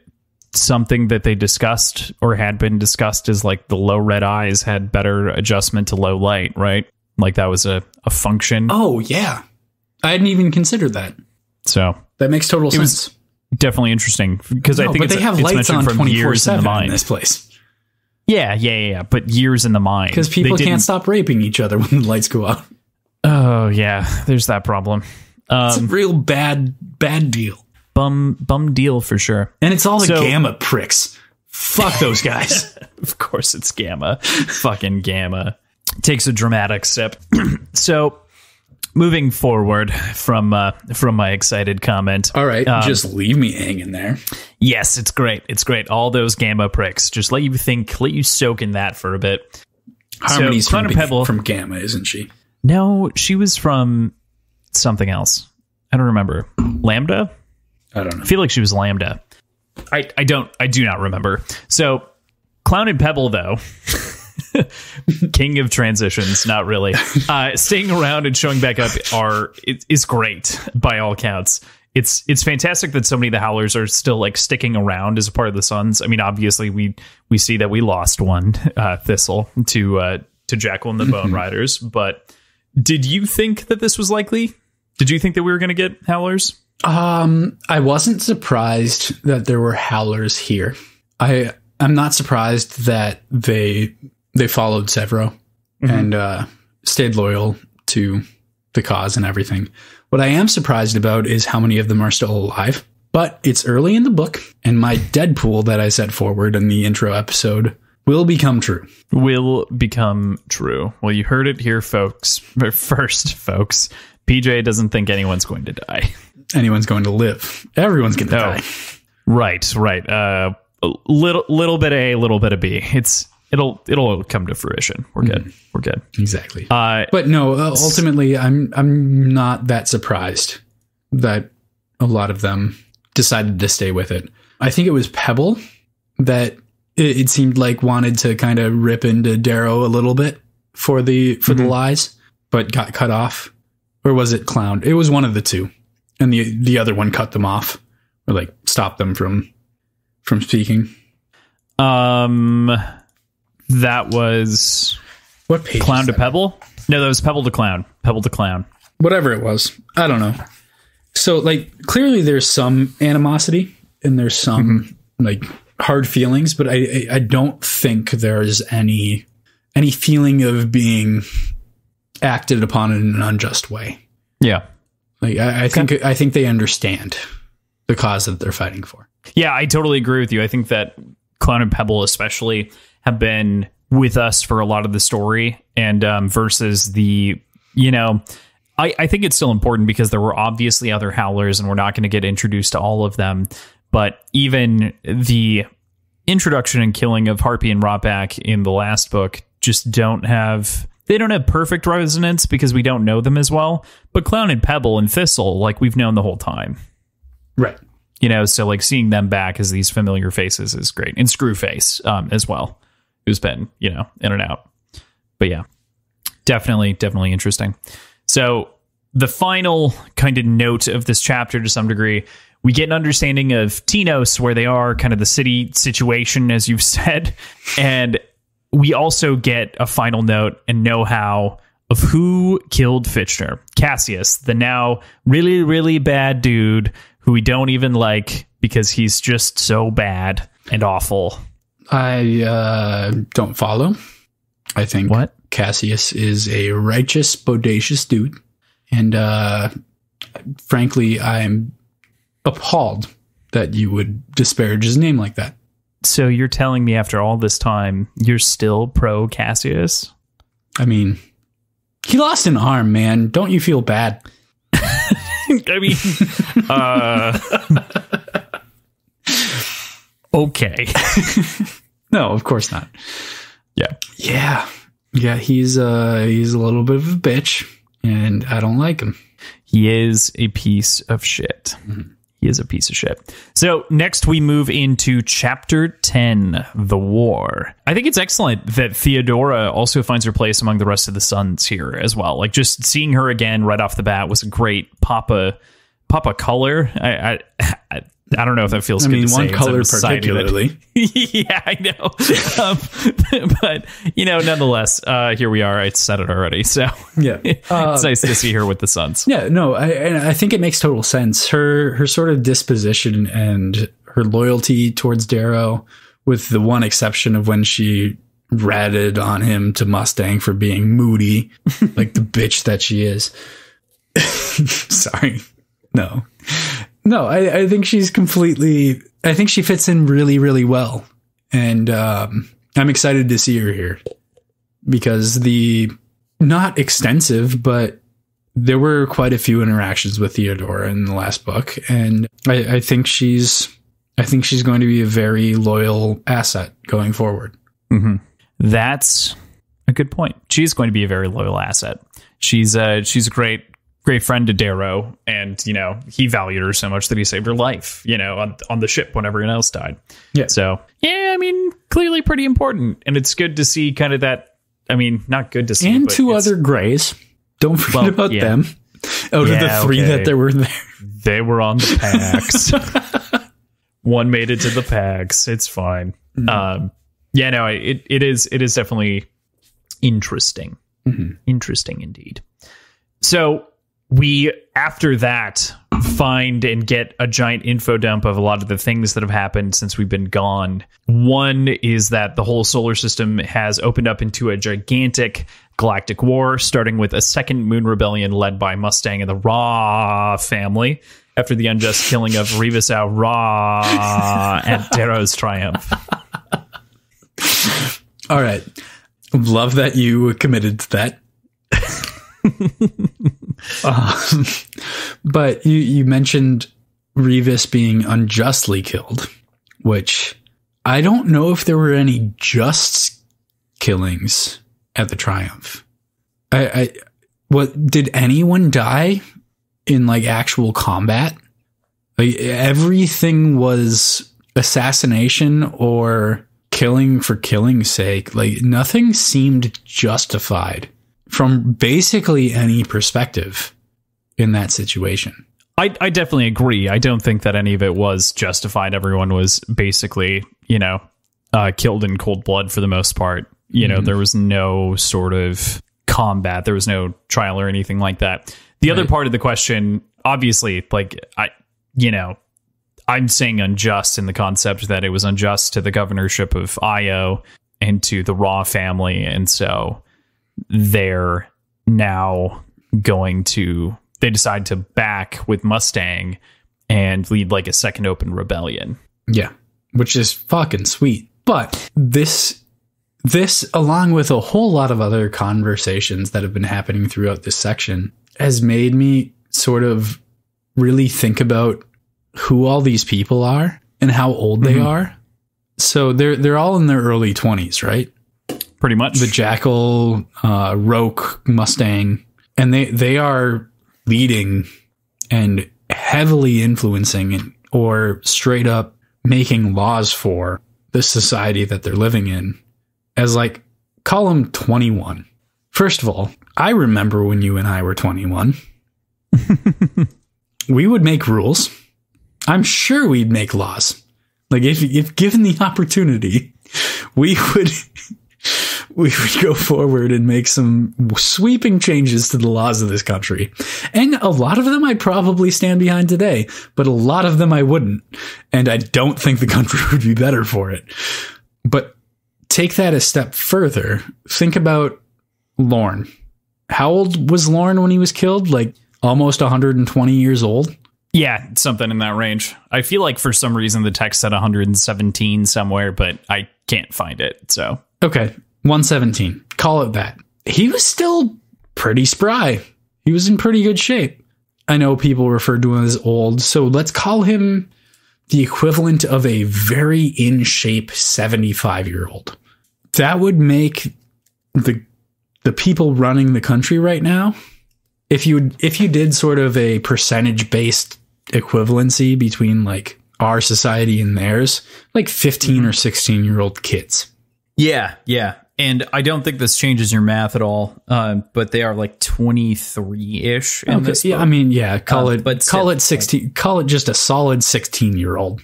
something that they discussed or had been discussed is like the low red eyes had better adjustment to low light, right? Like that was a function. Oh, yeah. I hadn't even considered that. So that makes total sense. Definitely interesting because I think they have lights on 24/7 in this place. Yeah. But years in the mind because people can't stop raping each other when the lights go out. Oh yeah, there's that problem. It's a real bad deal. Bum deal for sure. And it's all the Gamma pricks. Fuck those guys. Of course it's Gamma. Fucking Gamma. Takes a dramatic sip. So moving forward from my excited comment. All right, just leave me hanging there. Yes, it's great. It's great. All those Gamma pricks. Just let you soak in that for a bit. Harmony's from Gamma, isn't she? No, she was from something else. I don't remember. Lambda? I don't know. I feel like she was Lambda. I do not remember. So Clown and Pebble, though. King of transitions, not really. Staying around and showing back up is great by all counts. It's fantastic that so many of the Howlers are still like sticking around as a part of the Suns. I mean, obviously we see that we lost one Thistle to Jackal and the Bone Riders, but did you think that this was likely? Did you think that we were going to get Howlers? I wasn't surprised that there were Howlers here. I'm not surprised that they followed Severo and stayed loyal to the cause and everything. What I am surprised about is how many of them are still alive. But it's early in the book, and my Deadpool that I set forward in the intro episode will become true. Will become true. Well, you heard it here, folks. First, folks. PJ doesn't think anyone's going to die. Anyone's going to live. Everyone's going to die. Right. Little bit of A, little bit of B. It'll come to fruition. We're good. We're good. Exactly. But no, ultimately, I'm not that surprised that a lot of them decided to stay with it. I think it was Pebble that it seemed like wanted to kind of rip into Darrow a little bit for the lies, but got cut off. Or was it Clown? It was one of the two. And the other one cut them off or like stopped them from speaking. That was what page? Clown to Pebble? No, that was Pebble to Clown. Pebble to Clown. Whatever it was. I don't know. So like clearly there's some animosity and there's some like hard feelings, but I don't think there's any feeling of being acted upon in an unjust way. Yeah. Like I think they understand the cause that they're fighting for. Yeah, I totally agree with you. I think that Clown and Pebble especially have been with us for a lot of the story, and versus the, I think it's still important because there were obviously other Howlers and we're not going to get introduced to all of them. But even the introduction and killing of Harpy and Rotback in the last book just don't have perfect resonance because we don't know them as well. But Clown and Pebble and Thistle, like, we've known the whole time. Right. You know, so like seeing them back as these familiar faces is great. And Screwface as well, who's been, you know, in and out. But yeah, definitely interesting. So the final kind of note of this chapter, to some degree, we get an understanding of Tinos, where they are, kind of the city situation, as you've said. And we also get a final note and know-how of who killed Fitchner. Cassius, the now really, really bad dude who we don't even like because he's just so bad and awful. I don't follow. I think what? Cassius is a righteous, bodacious dude. And frankly, I'm appalled that you would disparage his name like that. So you're telling me after all this time, you're still pro Cassius? I mean, he lost an arm, man. Don't you feel bad? I mean, okay. No, of course not. Yeah. He's a little bit of a bitch, and I don't like him. He is a piece of shit. Mm-hmm. He is a piece of shit. So next we move into chapter 10, The War. I think it's excellent that Theodora also finds her place among the rest of the Sons here as well. Like, just seeing her again right off the bat was a great Papa color. I don't know if that feels good to say. One color particularly. Yeah, I know. But, you know, nonetheless, here we are. I said it already. So yeah, it's nice to see her with the Sons. Yeah, no, I think it makes total sense. Her sort of disposition and her loyalty towards Darrow, with the one exception of when she ratted on him to Mustang for being moody, like the bitch that she is. Sorry. No, I think she's I think she fits in really, really well. And I'm excited to see her here because not extensive, but there were quite a few interactions with Theodora in the last book. And I think she's going to be a very loyal asset going forward. Mm-hmm. That's a good point. She's going to be a very loyal asset. She's a great friend to Darrow, and, you know, he valued her so much that he saved her life, you know, on the ship when everyone else died. Yeah. So, yeah, I mean, clearly pretty important. And it's good to see kind of that. I mean, not good to see. And two other Greys. Don't forget about them. Out of the three that there were there. They were on the PAX. One made it to the PAX. It's fine. Mm-hmm. It is definitely interesting. Mm-hmm. Interesting indeed. So we, after that, find and get a giant info dump of a lot of the things that have happened since we've been gone. One is that the whole solar system has opened up into a gigantic galactic war, starting with a second moon rebellion led by Mustang and the Ra family after the unjust killing of Revis Al Ra at Darrow's triumph. All right. Love that you committed to that. But you mentioned Revis being unjustly killed, which I don't know if there were any just killings at the Triumph. What did anyone die in like actual combat? Like, everything was assassination or killing for killing's sake. Like, nothing seemed justified from basically any perspective in that situation. I definitely agree. I don't think that any of it was justified. Everyone was basically, you know, killed in cold blood for the most part. You know, there was no sort of combat. There was no trial or anything like that. The other part of the question, obviously, like, I'm saying unjust in the concept that it was unjust to the governorship of Io and to the Ra family. And so they're now they decide to back with Mustang and lead like a second open rebellion. Yeah, which is fucking sweet. But this, along with a whole lot of other conversations that have been happening throughout this section, has made me sort of really think about who all these people are and how old they are. So they're all in their early 20s, right? Pretty much. The Jackal, Roke, Mustang, and they are leading and heavily influencing or straight up making laws for the society that they're living in as like, call them 21. First of all, I remember when you and I were 21, we would make rules. I'm sure we'd make laws. Like if given the opportunity, we would go forward and make some sweeping changes to the laws of this country. And a lot of them I'd probably stand behind today, but a lot of them I wouldn't. And I don't think the country would be better for it. But take that a step further. Think about Lorne. How old was Lorne when he was killed? Like almost 120 years old? Yeah, something in that range. I feel like for some reason the text said 117 somewhere, but I can't find it. So okay, 117. Call it that. He was still pretty spry. He was in pretty good shape. I know people refer to him as old, so let's call him the equivalent of a very in shape 75-year-old. That would make the people running the country right now, if you did sort of a percentage based equivalency between like our society and theirs, like 15 or 16-year-old kids. Yeah. And I don't think this changes your math at all, but they are like 23-ish in this book. Yeah, I mean, yeah, call it 16, like, call it just a solid 16-year-old.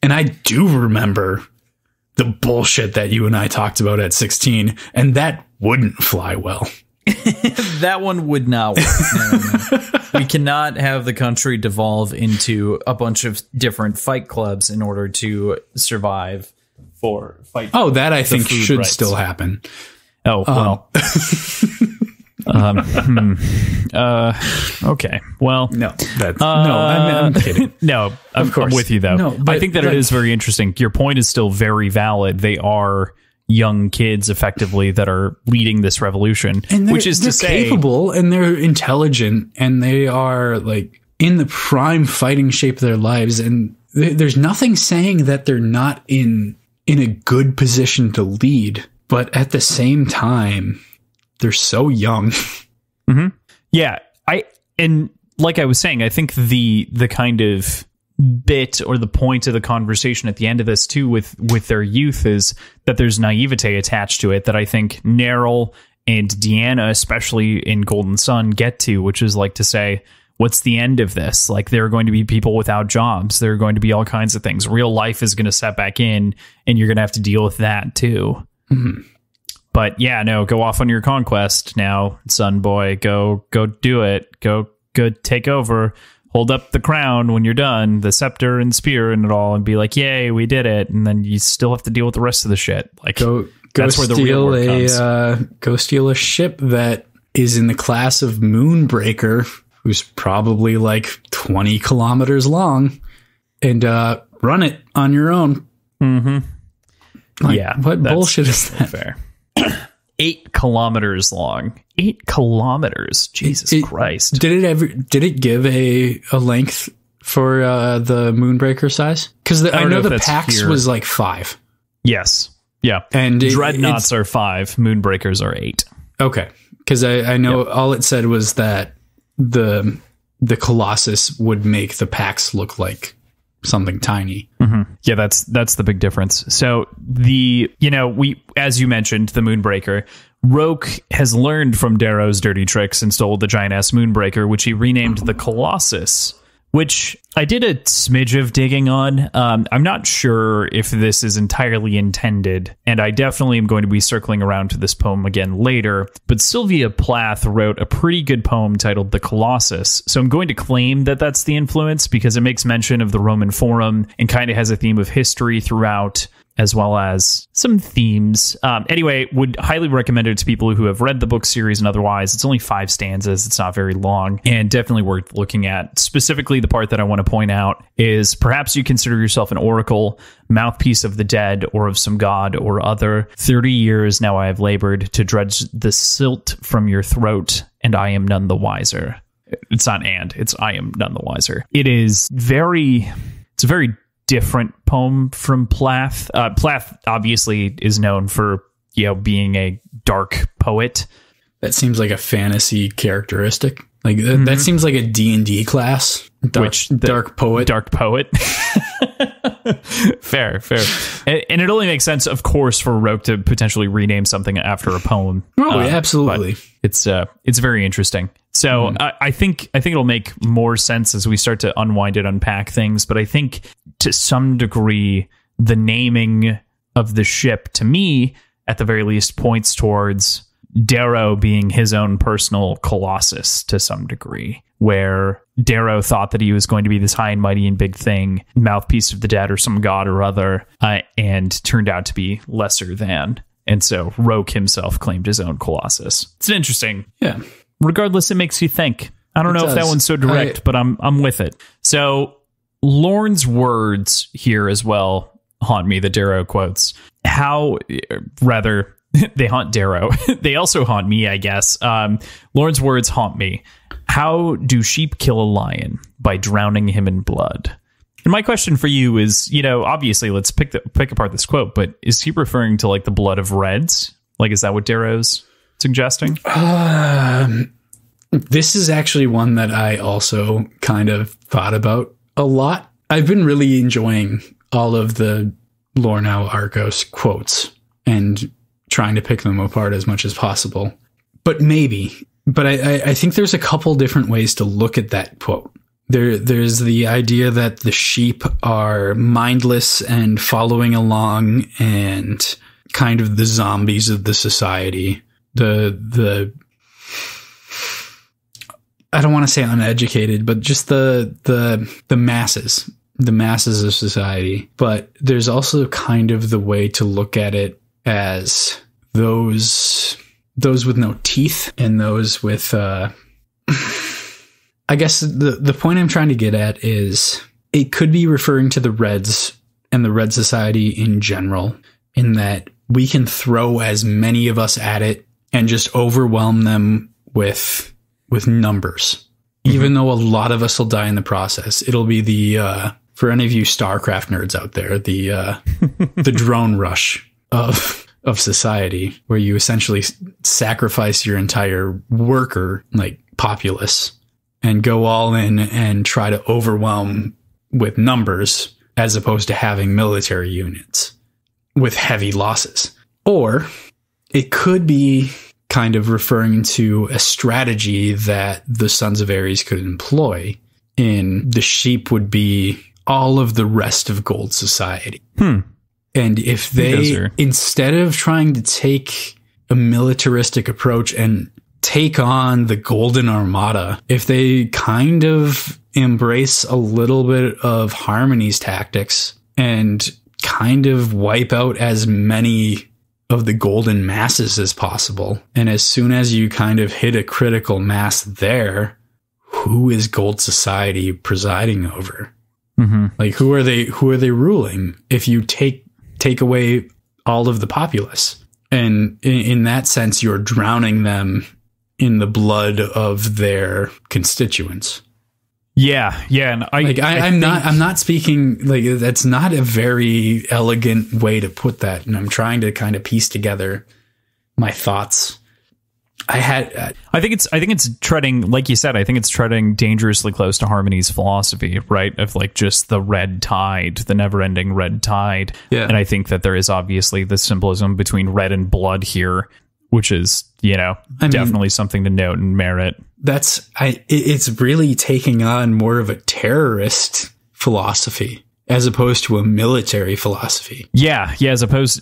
And I do remember the bullshit that you and I talked about at 16, and that wouldn't fly well. That one would not work. No. We cannot have the country devolve into a bunch of different fight clubs in order to survive for fight. Oh, that I think should rights. Still happen. Oh, well. Okay. Well, no, that's I'm kidding. No, of course. I'm with you though. No, I think that it is very interesting. Your point is still very valid. They are young kids effectively that are leading this revolution, and which is to say capable and they're intelligent and they are like in the prime fighting shape of their lives. And there's nothing saying that they're not in a good position to lead, but at the same time, they're so young. Mm-hmm. Yeah. And like I was saying, I think the kind of bit or the point of the conversation at the end of this too with their youth is that there's naivete attached to it that I think Neryl and Deanna, especially in Golden Sun, get to, which is like to say, what's the end of this? Like, there are going to be people without jobs. There are going to be all kinds of things. Real life is going to set back in, and you're going to have to deal with that too. Mm-hmm. But yeah, no, go off on your conquest now, son boy. Go do it. Go take over. Hold up the crown when you're done, the scepter and spear and it all, and be like, yay, we did it. And then you still have to deal with the rest of the shit. Like, that's where the real work comes. Go steal a ship that is in the class of Moonbreaker, who's probably like 20 kilometers long, and run it on your own. Mm-hmm. Like, yeah. What bullshit is that? Fair. 8 kilometers long. 8 kilometers. Jesus Christ. Did it give a length for the Moonbreaker size? Because I know the Pax was like 5. Yes. Yeah. And Dreadnoughts are 5. Moonbreakers are 8. Okay. Because I know all it said was that the Colossus would make the Pax look like something tiny. Mm-hmm. Yeah, that's the big difference. So we, as you mentioned, the Moonbreaker, Roke has learned from Darrow's dirty tricks and stole the giant-ass Moonbreaker, which he renamed the Colossus, which I did a smidge of digging on. I'm not sure if this is entirely intended, and I definitely am going to be circling around to this poem again later, but Sylvia Plath wrote a pretty good poem titled The Colossus, so I'm going to claim that that's the influence because it makes mention of the Roman Forum and kind of has a theme of history throughout, as well as some themes. Anyway, would highly recommend it to people who have read the book series and otherwise. It's only 5 stanzas. It's not very long and definitely worth looking at. Specifically, the part that I want to point out is perhaps you consider yourself an oracle, mouthpiece of the dead or of some god or other. 30 years now I have labored to dredge the silt from your throat, and I am none the wiser. It's not and, it's I am none the wiser. It's a very different poem from Plath. Plath obviously is known for, being a dark poet. That seems like a fantasy characteristic. Like that seems like a D&D class. Dark poet. Dark poet. Fair. And it only makes sense, of course, for Roke to potentially rename something after a poem. Oh, absolutely. It's very interesting. So I think it'll make more sense as we start to unwind and unpack things. But I think to some degree, the naming of the ship, to me, at the very least, points towards Darrow being his own personal colossus to some degree, where Darrow thought that he was going to be this high and mighty and big thing, mouthpiece of the dead or some god or other, and turned out to be lesser than. And so Roke himself claimed his own colossus. It's interesting. Yeah. Regardless, it makes you think. I don't know if that one's so direct, but I'm with it. So Lorne's words here as well haunt me, the Darrow quotes. They haunt Darrow. They also haunt me, I guess. Lorne's words haunt me. How do sheep kill a lion? By drowning him in blood. And my question for you is, obviously, let's pick apart this quote, but is he referring to like the blood of reds? Like, is that what Darrow's suggesting? This is actually one that I also kind of thought about a lot. I've been really enjoying all of the Lornau Arcos quotes and trying to pick them apart as much as possible. But I think there's a couple different ways to look at that quote. There's the idea that the sheep are mindless and following along and kind of the zombies of the society. The I don't want to say uneducated, but just the masses of society. But there's also kind of the way to look at it as those with no teeth and those with I guess the point I'm trying to get at is it could be referring to the Reds and the Red Society in general, in that we can throw as many of us at it and just overwhelm them with numbers. Even though a lot of us will die in the process. It'll be the for any of you StarCraft nerds out there, the drone rush of society, where you essentially sacrifice your entire worker like populace and go all in and try to overwhelm with numbers, as opposed to having military units with heavy losses. Or it could be kind of referring to a strategy that the Sons of Ares could employ. In the sheep would be all of the rest of Gold Society. And if they, instead of trying to take a militaristic approach and take on the Golden Armada, if they kind of embrace a little bit of Harmony's tactics and kind of wipe out as many of the golden masses as possible, and as soon as you kind of hit a critical mass there, who is Gold Society presiding over? Like, who are they ruling if you take away all of the populace? And in that sense, you're drowning them in the blood of their constituents. Yeah. And I'm not speaking like that's not a very elegant way to put that. And I'm trying to kind of piece together my thoughts. I think it's treading, like you said, I think it's treading dangerously close to Harmony's philosophy, right? Of like just the red tide, the never ending red tide. Yeah. And I think that there is obviously the symbolism between red and blood here, which is, definitely something to note and merit. It's really taking on more of a terrorist philosophy as opposed to a military philosophy. Yeah. As opposed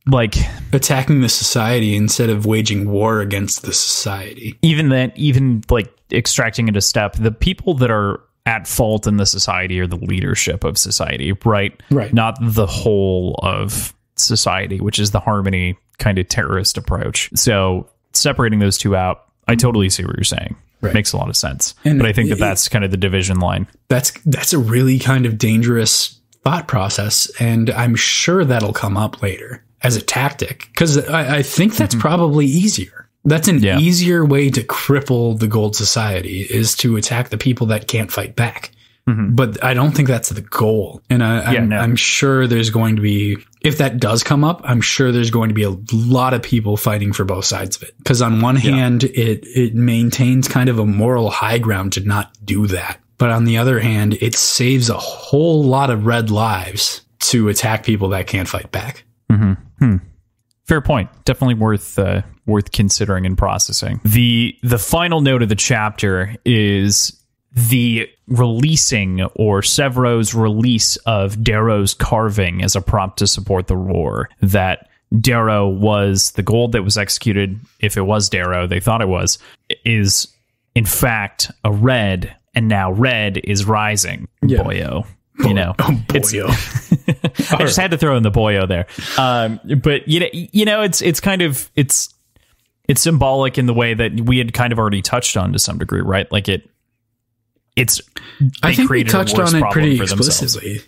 like attacking the society instead of waging war against the society. Even like extracting it a step, the people that are at fault in the society are the leadership of society, right? Right. Not the whole of society, which is the Harmony kind of terrorist approach. So separating those two out, I totally see what you're saying. Right. Makes a lot of sense. But I think that's kind of the division line. That's a really kind of dangerous thought process. And I'm sure that'll come up later as a tactic, because I think that's probably easier. That's an easier way to cripple the Gold Society, is to attack the people that can't fight back. Mm-hmm. But I don't think that's the goal. And I'm sure there's going to be, if that does come up, I'm sure there's going to be a lot of people fighting for both sides of it. Because on one hand, it maintains kind of a moral high ground to not do that. But on the other hand, it saves a whole lot of red lives to attack people that can't fight back. Mm-hmm. Fair point. Definitely worth considering and processing. The final note of the chapter is the releasing, or Severo's release, of Darrow's carving as a prompt to support the roar. That Darrow was the gold that was executed, if it was Darrow, they thought it was, is in fact a red, and now red is rising. Yeah. Boyo. You know, boyo. I just had to throw in the boyo there. But it's kind of, it's symbolic in the way that we had kind of already touched on to some degree, right? Like I think we touched on it pretty explicitly,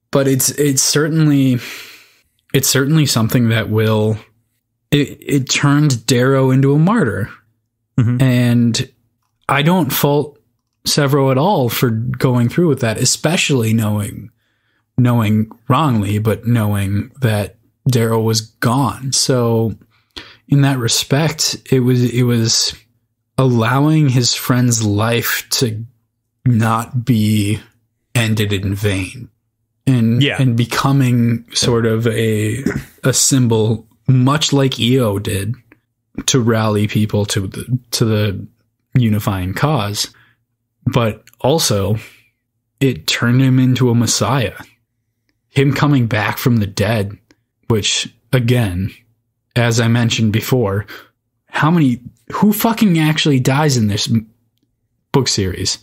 but it's certainly something that will, it turned Darrow into a martyr. Mm-hmm. And I don't fault Severo at all for going through with that, especially knowing wrongly, but knowing that Darrow was gone. So in that respect, it was allowing his friend's life to not be ended in vain, and becoming sort of a symbol, much like EO did, to rally people to the unifying cause. But also, it turned him into a messiah. Him coming back from the dead, which, again, as I mentioned before, who fucking actually dies in this book series?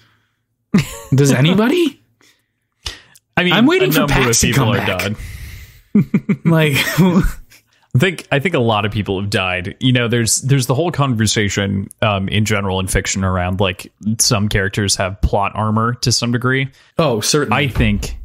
Does anybody? I mean, I'm waiting for Pax to come back. Like, I think a lot of people have died. You know, there's the whole conversation in general in fiction around, like, some characters have plot armor to some degree. Oh, certainly.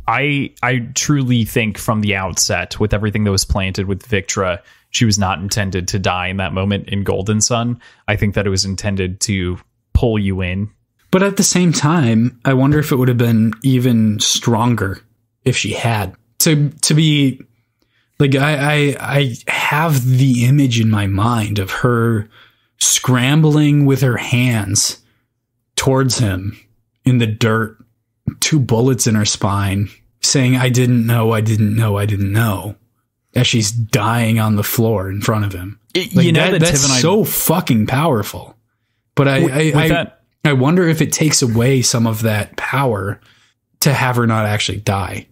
I truly think from the outset, with everything that was planted with Victra, she was not intended to die in that moment in Golden Sun. I think that it was intended to pull you in. But at the same time, I wonder if it would have been even stronger if she had. To be... Like, I have the image in my mind of her scrambling with her hands towards him in the dirt, 2 bullets in her spine, saying, "I didn't know, I didn't know, I didn't know," as she's dying on the floor in front of him. Like, that's so fucking powerful. But I wonder if it takes away some of that power to have her not actually die.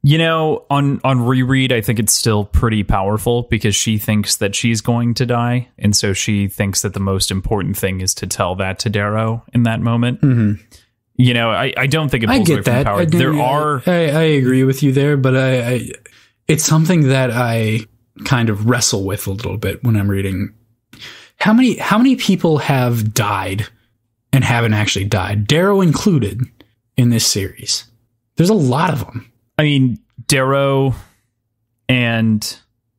You know, on reread, I think it's still pretty powerful because she thinks that she's going to die. And so she thinks that the most important thing is to tell that to Darrow in that moment. Mm-hmm. You know, I don't think it pulls away from power. I agree with you there, but it's something that I kind of wrestle with a little bit when I'm reading. How many people have died and haven't actually died, Darrow included, in this series? There's a lot of them. I mean, Darrow and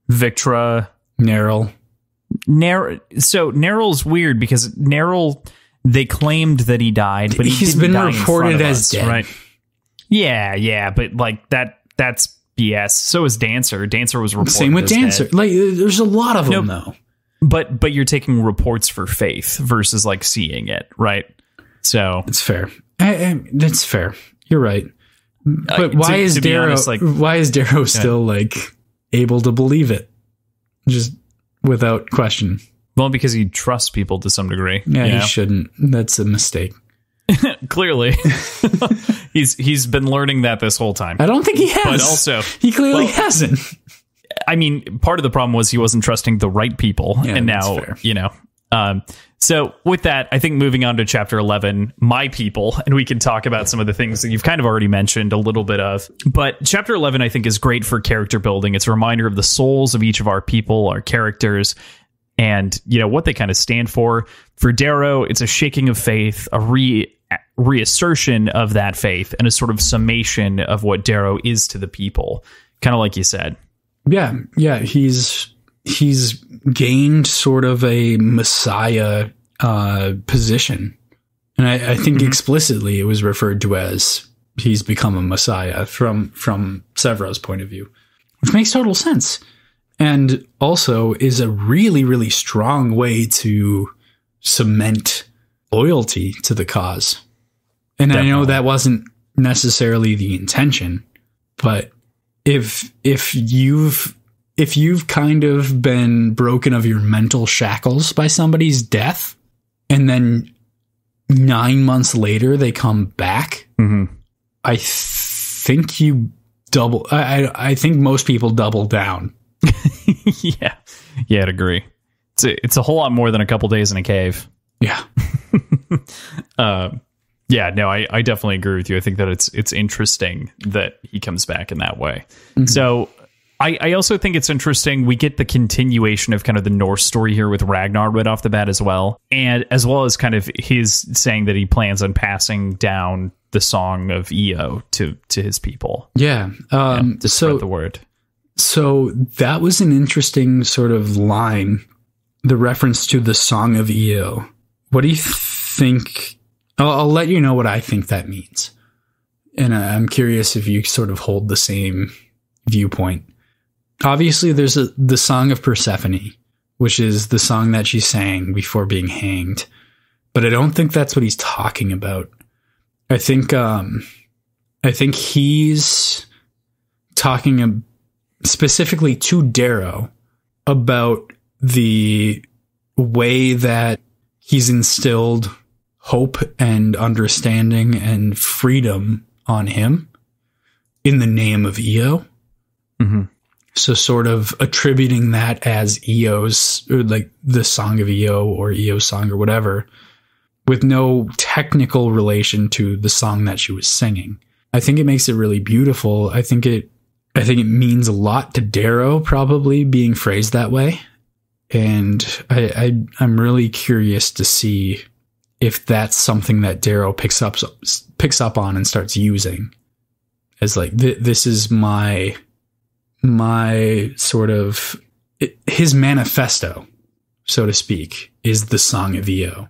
Victra. Neril. So Neril's weird because Neril, they claimed that he died, but he's been reported as dead. Right? Yeah, but like that's BS. So is Dancer. Dancer was reported. Same with Dancer. Dead. Like, there's a lot of them though. But you're taking reports for faith versus like seeing it, right? So it's fair. That's fair. You're right. But why is Darrow still like able to believe it just without question? Well, because he trusts people to some degree. Yeah, he shouldn't. That's a mistake. Clearly. he's been learning that this whole time. I don't think he has. But also, he clearly hasn't. I mean, part of the problem was he wasn't trusting the right people. Yeah, and now, so with that, I think moving on to chapter 11, My People, and we can talk about some of the things that you've kind of already mentioned a little bit of. But chapter 11, I think, is great for character building. It's a reminder of the souls of each of our people, our characters, and, you know, what they kind of stand for. For Darrow, it's a shaking of faith, a reassertion of that faith, and a sort of summation of what Darrow is to the people. Kind of like you said. Yeah, he's he's gained sort of a messiah position. And I think explicitly it was referred to as he's become a messiah from Sevro's point of view, which makes total sense. And also is a really, really strong way to cement loyalty to the cause. And definitely. I know that wasn't necessarily the intention, but if you've kind of been broken of your mental shackles by somebody's death, and then 9 months later they come back, I think you double. I think most people double down. Yeah, I'd agree. It's a whole lot more than a couple days in a cave. Yeah. Yeah, no, I definitely agree with you. I think that it's interesting that he comes back in that way. So I also think it's interesting. We get the continuation of kind of the Norse story here with Ragnar right off the bat as well. And as well as kind of his saying that he plans on passing down the song of Io to his people. Yeah. To spread the word. So that was an interesting sort of line, the reference to the song of Io. What do you think? I'll let you know what I think that means. And I'm curious if you sort of hold the same viewpoint. Obviously, there's the Song of Persephone, which is the song that she sang before being hanged. But I don't think that's what he's talking about. I think he's talking specifically to Darrow about the way that he's instilled hope and understanding and freedom on him in the name of Io. So sort of attributing that as Io's, or like the Song of Io or Io's song or whatever, with no technical relation to the song that she was singing. I think it makes it really beautiful. I think it means a lot to Darrow, probably being phrased that way. And I'm really curious to see if that's something that Darrow picks up on and starts using as like, this is my sort of, his manifesto, so to speak, is the Song of Io.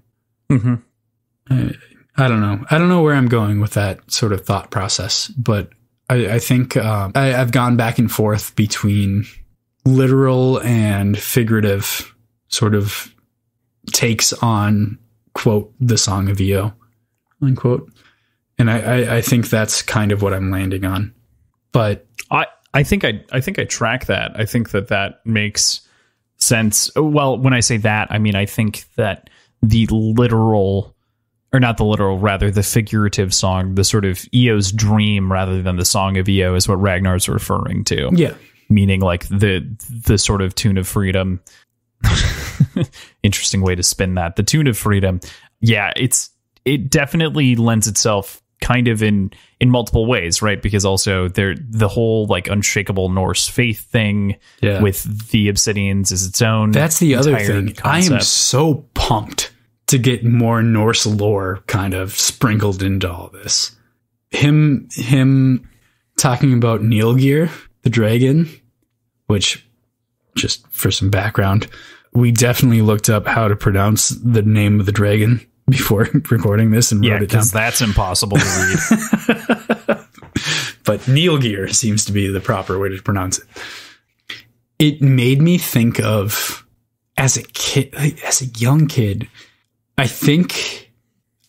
I don't know where I'm going with that sort of thought process, but I think I've gone back and forth between literal and figurative sort of takes on, quote, the Song of Io, unquote. And I think that's kind of what I'm landing on. But I think I track that. I think that makes sense. Well, when I say that, I mean, I think that the literal, or not the literal, rather the figurative song, the sort of Io's dream rather than the Song of Io is what Ragnar's referring to. Yeah. Meaning like the sort of tune of freedom. Interesting way to spin that. The tune of freedom. Yeah, it definitely lends itself kind of in multiple ways, right? Because also the whole like unshakable Norse faith thing with the Obsidians is its own. That's the other thing. Concept. I am so pumped to get more Norse lore kind of sprinkled into all this. Him talking about Nilgir, the dragon, which, just for some background, we definitely looked up how to pronounce the name of the dragon before recording this and wrote it down. Because that's impossible to read. But Nilgir seems to be the proper way to pronounce it. It made me think of, as a young kid, I think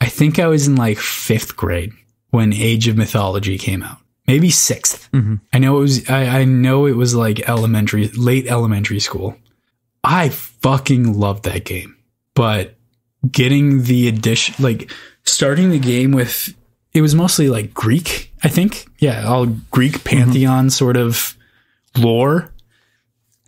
I was in like 5th grade when Age of Mythology came out. Maybe 6th. I know it was like late elementary school. I fucking loved that game. But getting the addition, like starting the game with, it was mostly like Greek, I think. Yeah, all Greek pantheon sort of lore.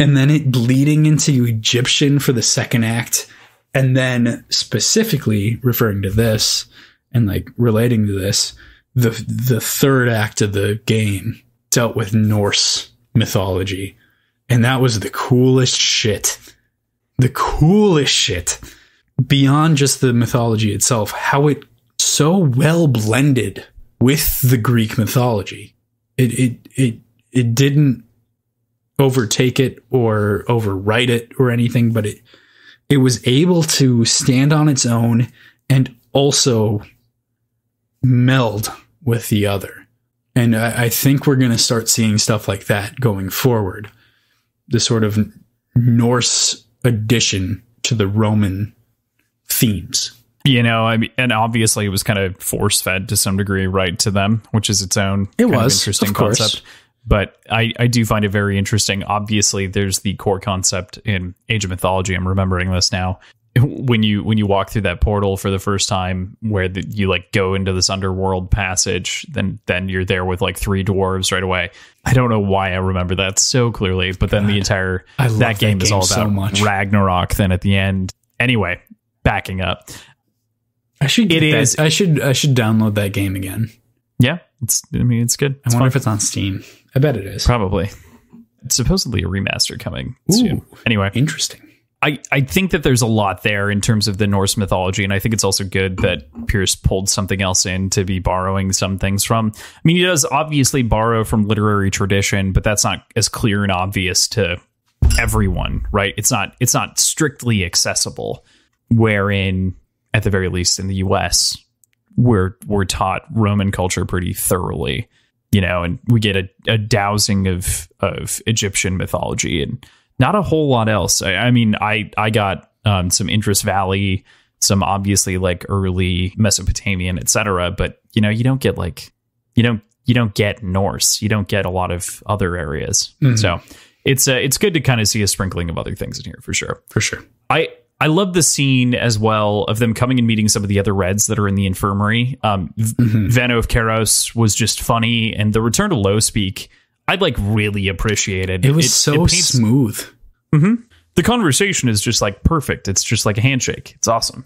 And then it bleeding into Egyptian for the second act. And then specifically referring to this and like relating to this, the third act of the game dealt with Norse mythology. And that was the coolest shit. The coolest shit. Beyond just the mythology itself, how it so well blended with the Greek mythology. It didn't, overtake it or overwrite it or anything, but it was able to stand on its own and also meld with the other. And I think we're going to start seeing stuff like that going forward. The sort of Norse addition to the Roman themes. You know, I mean, and obviously it was kind of force fed to some degree, right, to them, which is its own kind of interesting concept. But I do find it very interesting. Obviously, there's the core concept in Age of Mythology. I'm remembering this now. When you walk through that portal for the first time, where you like go into this underworld passage, then you're there with like 3 dwarves right away. I don't know why I remember that so clearly, but then the entire that game is all about so Ragnarok. Then at the end, anyway, backing up. I should download that game again. Yeah, it's good. I wonder if it's on Steam. I bet it is. Probably. It's supposedly a remaster coming soon. Anyway, interesting. I think that there's a lot there in terms of the Norse mythology, and I think it's also good that Pierce pulled something else in to be borrowing some things from. I mean, he does obviously borrow from literary tradition, but that's not as clear and obvious to everyone, right? It's not strictly accessible, wherein, at the very least in the US, we're taught Roman culture pretty thoroughly, you know, and we get a dousing of Egyptian mythology and not a whole lot else. I mean, I got some Indus Valley, some obviously like early Mesopotamian, etc. But you know, you don't get like you don't get Norse. You don't get a lot of other areas. Mm-hmm. So it's good to kind of see a sprinkling of other things in here for sure. For sure. I love the scene as well of them coming and meeting some of the other Reds that are in the infirmary. Vano of Keros was just funny, and the return to Low Speak, I'd like really appreciated. It was so smooth. Mm-hmm. The conversation is just like perfect. It's just like a handshake. It's awesome.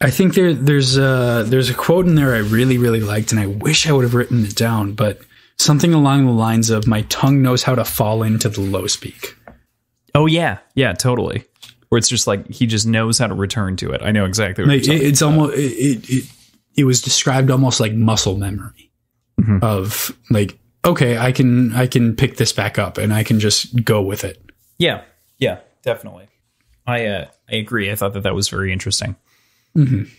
I think there's a quote in there I really, really liked, and I wish I would have written it down, but something along the lines of, "My tongue knows how to fall into the Low Speak." Oh yeah, yeah, totally. Where it's just like he just knows how to return to it. I know exactly what you're it's about. Almost it was described almost like muscle memory of like, okay, I can pick this back up and I can just go with it. Yeah, definitely. I agree. I thought that was very interesting. Mm-hmm.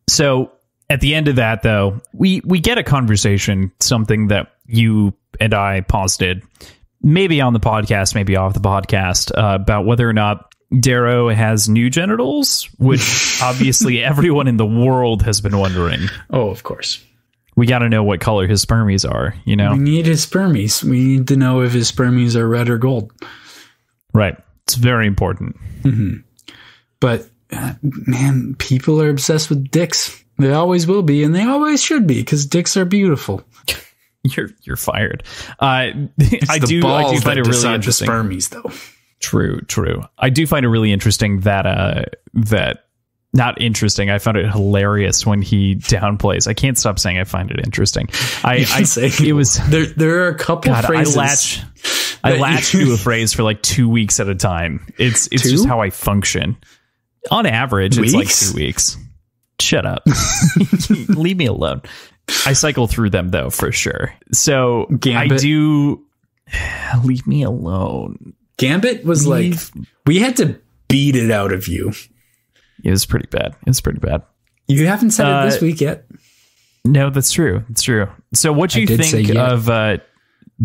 So at the end of that, though, we get a conversation, something that you and I posited, maybe on the podcast, maybe off the podcast, about whether or not Darrow has new genitals, which obviously everyone in the world has been wondering. Oh, of course. We got to know what color his spermies are, you know? We need his spermies. We need to know if his spermies are red or gold. Right. It's very important. Mm-hmm. But, man, people are obsessed with dicks. They always will be, and they always should be, because dicks are beautiful. You're fired. I do find it really interesting. The spermies, though. True. I do find it really interesting that not interesting. I found it hilarious when he downplays. I can't stop saying I find it interesting. It was there are a couple phrases. I latch to a phrase for like 2 weeks at a time. It's just how I function. On average, it's like 2 weeks. Shut up. Leave me alone. I cycle through them though, for sure. So Gambit. I do leave me alone. Gambit was like, we had to beat it out of you. It was pretty bad. You haven't said it this week yet. No, that's true. It's true. So what do you think of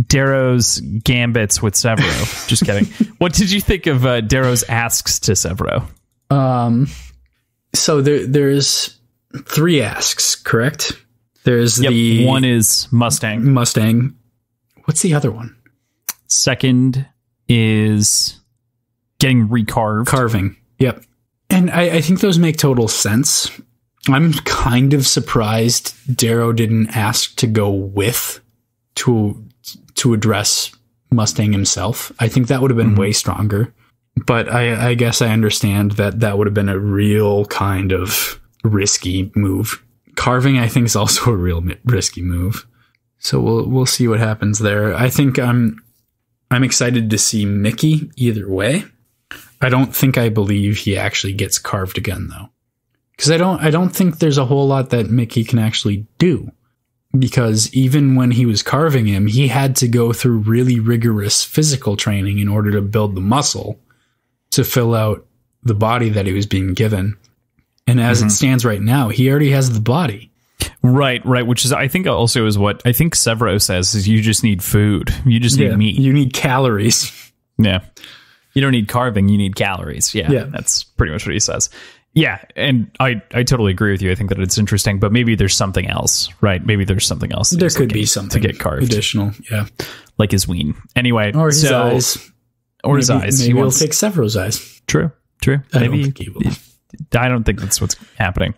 Darrow's gambits with Severo? Just kidding. What did you think of Darrow's asks to Severo? So there's 3 asks, correct? There's one is Mustang. What's the other one? Second is getting carving. Yep. And I think those make total sense. I'm kind of surprised Darrow didn't ask to go with to address Mustang himself. I think that would have been way stronger. But I guess I understand that would have been a real kind of risky move. Carving, I think, is also a real risky move. So we'll see what happens there. I think I'm excited to see Mickey either way. I believe he actually gets carved again, though, because I don't think there's a whole lot that Mickey can actually do because even when he was carving him, he had to go through really rigorous physical training in order to build the muscle to fill out the body that he was being given. And as it stands right now, he already has the body. Right. Which is, I think, also is what I think Severo says is you just need food. You just need meat. You need calories. Yeah. You don't need carving. You need calories. Yeah. That's pretty much what he says. Yeah. And I totally agree with you. I think that it's interesting, but maybe there's something else, right? Maybe there's something else. There could be something to get carved. Additional. Yeah. Like his ween. Anyway. Or his eyes. Or his eyes. Maybe he'll take Severo's eyes. True. I don't think he will. I don't think that's what's happening.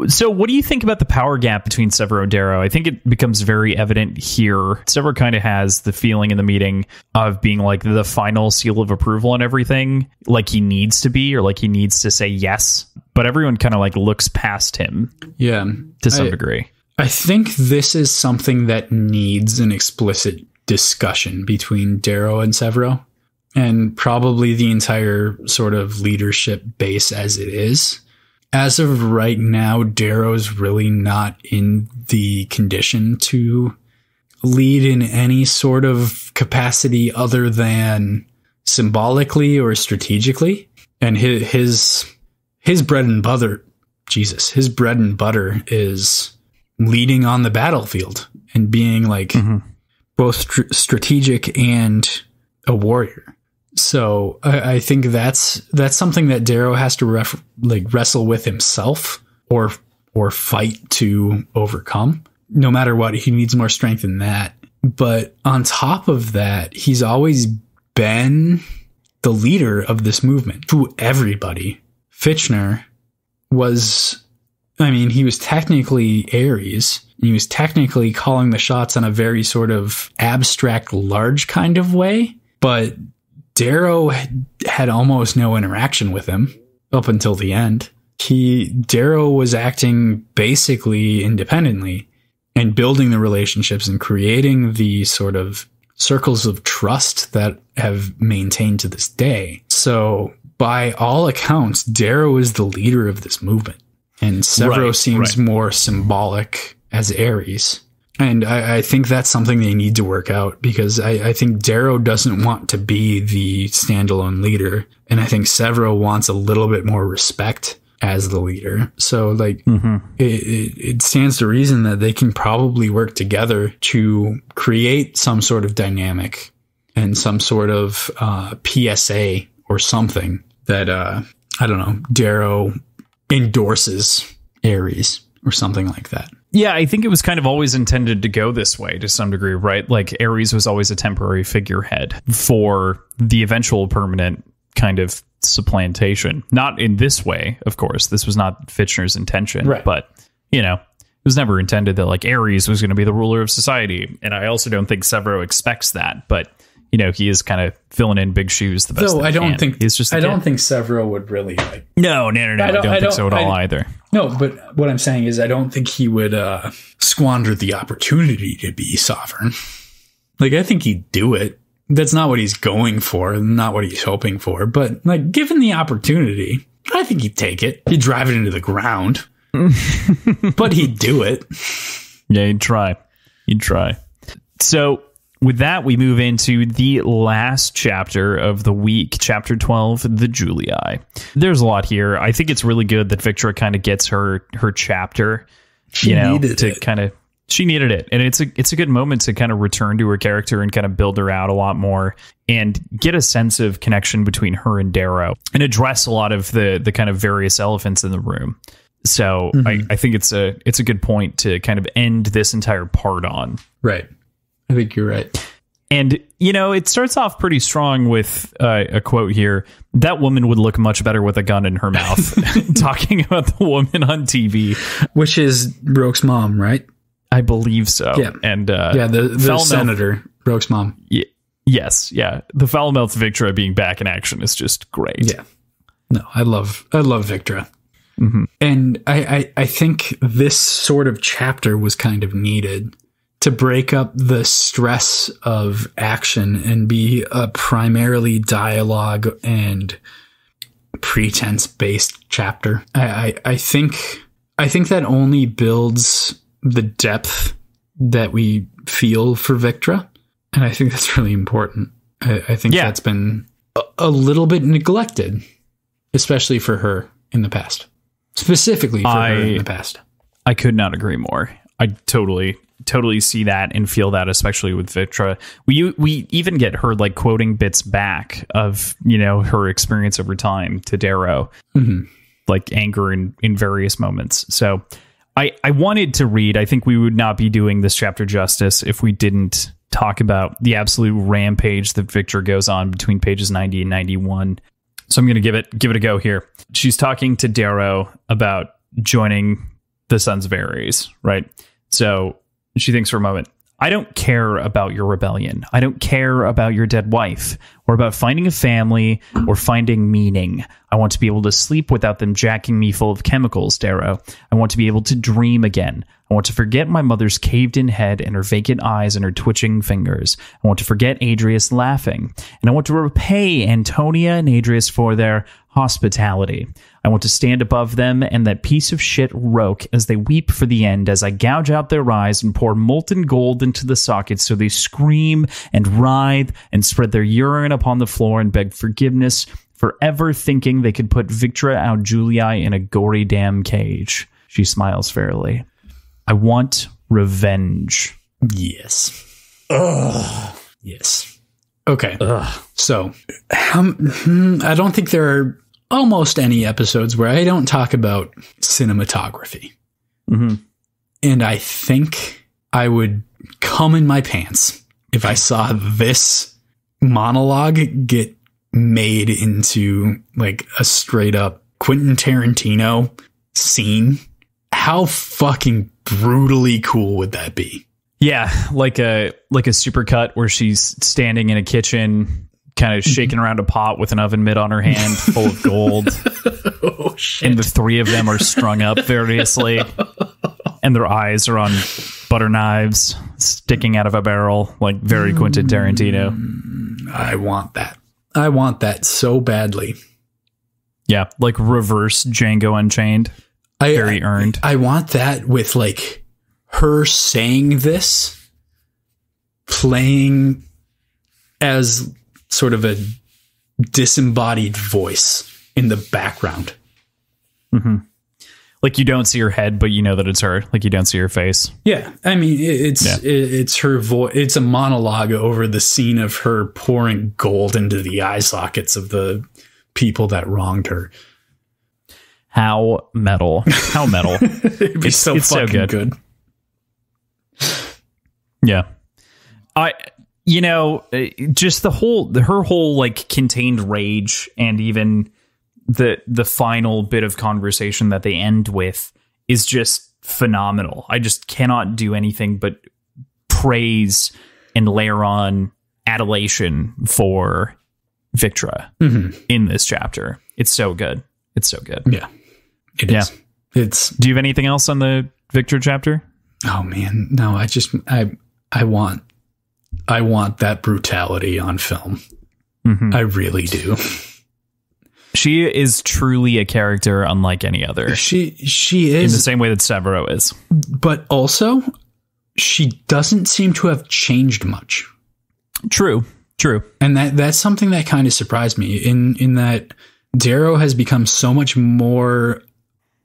So what do you think about the power gap between Severo and Darrow? I think it becomes very evident here. Severo kind of has the feeling in the meeting of being like the final seal of approval on everything, like he needs to be, or like he needs to say yes. But everyone kind of like looks past him. Yeah. To some degree. I think this is something that needs an explicit discussion between Darrow and Severo, and probably the entire sort of leadership base as it is. As of right now, Darrow's really not in the condition to lead in any sort of capacity other than symbolically or strategically. And his bread and butter, his bread and butter is leading on the battlefield and being like both strategic and a warrior. So I think that's something that Darrow has to wrestle with himself or fight to overcome. No matter what, he needs more strength in that. But on top of that, he's always been the leader of this movement to everybody. Fitchner was, he was technically Ares. And he was technically calling the shots on a very sort of abstract, large kind of way. But Darrow had almost no interaction with him up until the end. Darrow was acting basically independently and building the relationships and creating the sort of circles of trust that have maintained to this day. So by all accounts, Darrow is the leader of this movement, and Severo seems more symbolic as Ares. And I think that's something they need to work out, because I think Darrow doesn't want to be the standalone leader. And I think Severo wants a little bit more respect as the leader. So it stands to reason that they can probably work together to create some sort of dynamic and some sort of PSA or something that, Darrow endorses Ares or something like that. Yeah, I think it was kind of always intended to go this way to some degree, right? Like Ares was always a temporary figurehead for the eventual permanent kind of supplantation. Not in this way, of course. This was not Fitchner's intention, right. But, it was never intended that like Ares was going to be the ruler of society. And I also don't think Severo expects that, but he is kind of filling in big shoes the best. I don't think Severo would really like. No. I don't think so at all either. No, but what I'm saying is I don't think he would squander the opportunity to be sovereign. Like, I think he'd do it. That's not what he's going for, not what he's hoping for. But like, given the opportunity, I think he'd take it. He'd drive it into the ground, but he'd do it. Yeah, he'd try. So with that, we move into the last chapter of the week, chapter 12, the Julii. There's a lot here. I think it's really good that Victra kind of gets her chapter. She needed it, and it's a good moment to kind of return to her character and kind of build her out a lot more and get a sense of connection between her and Darrow and address a lot of the kind of various elephants in the room. So I think it's a good point to kind of end this entire part on. Right. I think you're right. And, it starts off pretty strong with a quote here. That woman would look much better with a gun in her mouth. Talking about the woman on TV. Which is Roke's mom, right? I believe so. Yeah. And the senator, Roke's mom. Yes. Yeah. The foul-mouthed Victra being back in action is just great. Yeah. No, I love Victra. Mm-hmm. And I think this sort of chapter was kind of needed to break up the stress of action and be a primarily dialogue and pretense-based chapter. I think that only builds the depth that we feel for Victra. And I think that's really important. I think that's been a little bit neglected, especially for her in the past. Specifically for her in the past. I could not agree more. I totally see that and feel that, especially with Victra. We even get her like quoting bits back of, you know, her experience over time to Darrow, like anger in various moments. So I wanted to read, I think we would not be doing this chapter justice if we didn't talk about the absolute rampage that Victra goes on between pages 90 and 91. So I'm going to give it a go here. She's talking to Darrow about joining the Sons of Ares, right? So she thinks for a moment, I don't care about your rebellion. I don't care about your dead wife or about finding a family or finding meaning. I want to be able to sleep without them jacking me full of chemicals, Darrow. I want to be able to dream again. I want to forget my mother's caved-in head and her vacant eyes and her twitching fingers. I want to forget Adrius laughing. And I want to repay Antonia and Adrius for their hospitality. I want to stand above them and that piece of shit Roke as they weep for the end as I gouge out their eyes and pour molten gold into the sockets so they scream and writhe and spread their urine upon the floor and beg forgiveness for ever thinking they could put Victra out Julii in a gory damn cage. She smiles fairly. I want revenge. Yes. Ugh. Yes. Okay. Ugh. So, I don't think there are almost any episodes where I don't talk about cinematography. And I think I would come in my pants if I saw this monologue get made into like a straight up Quentin Tarantino scene. How fucking brutally cool would that be? Yeah, like a supercut where she's standing in a kitchen, kind of shaking around a pot with an oven mitt on her hand full of gold. Oh, shit. And the three of them are strung up variously, and their eyes are on butter knives sticking out of a barrel, like very Quentin Tarantino. I want that. I want that so badly. Yeah, like reverse Django Unchained. Very earned. I want that with like her saying this, playing as sort of a disembodied voice in the background. Like you don't see her head, but you know that it's her. Like you don't see her face. Yeah. I mean, it's her voice. It's a monologue over the scene of her pouring gold into the eye sockets of the people that wronged her. How metal. How metal. It'd be so fucking good. Yeah. Just her whole like contained rage, and even the final bit of conversation that they end with is just phenomenal. I just cannot do anything but praise and layer on adulation for Victra in this chapter. It's so good. It's so good. Yeah. It is. Do you have anything else on the Victra chapter? Oh man, no, I want that brutality on film. I really do. She is truly a character unlike any other. She is. In the same way that Severo is. But also, she doesn't seem to have changed much. True. And that's something that kind of surprised me in that Darrow has become so much more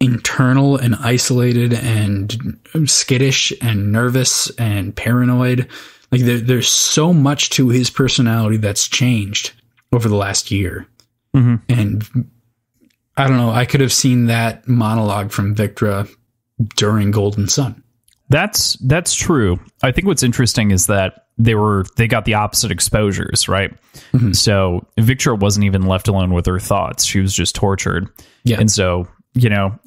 internal and isolated and skittish and nervous and paranoid. Like there's so much to his personality that's changed over the last year. And I don't know, I could have seen that monologue from Victra during Golden Sun. That's true. I think what's interesting is that they got the opposite exposures, right? So Victra wasn't even left alone with her thoughts. She was just tortured. Yeah. And so,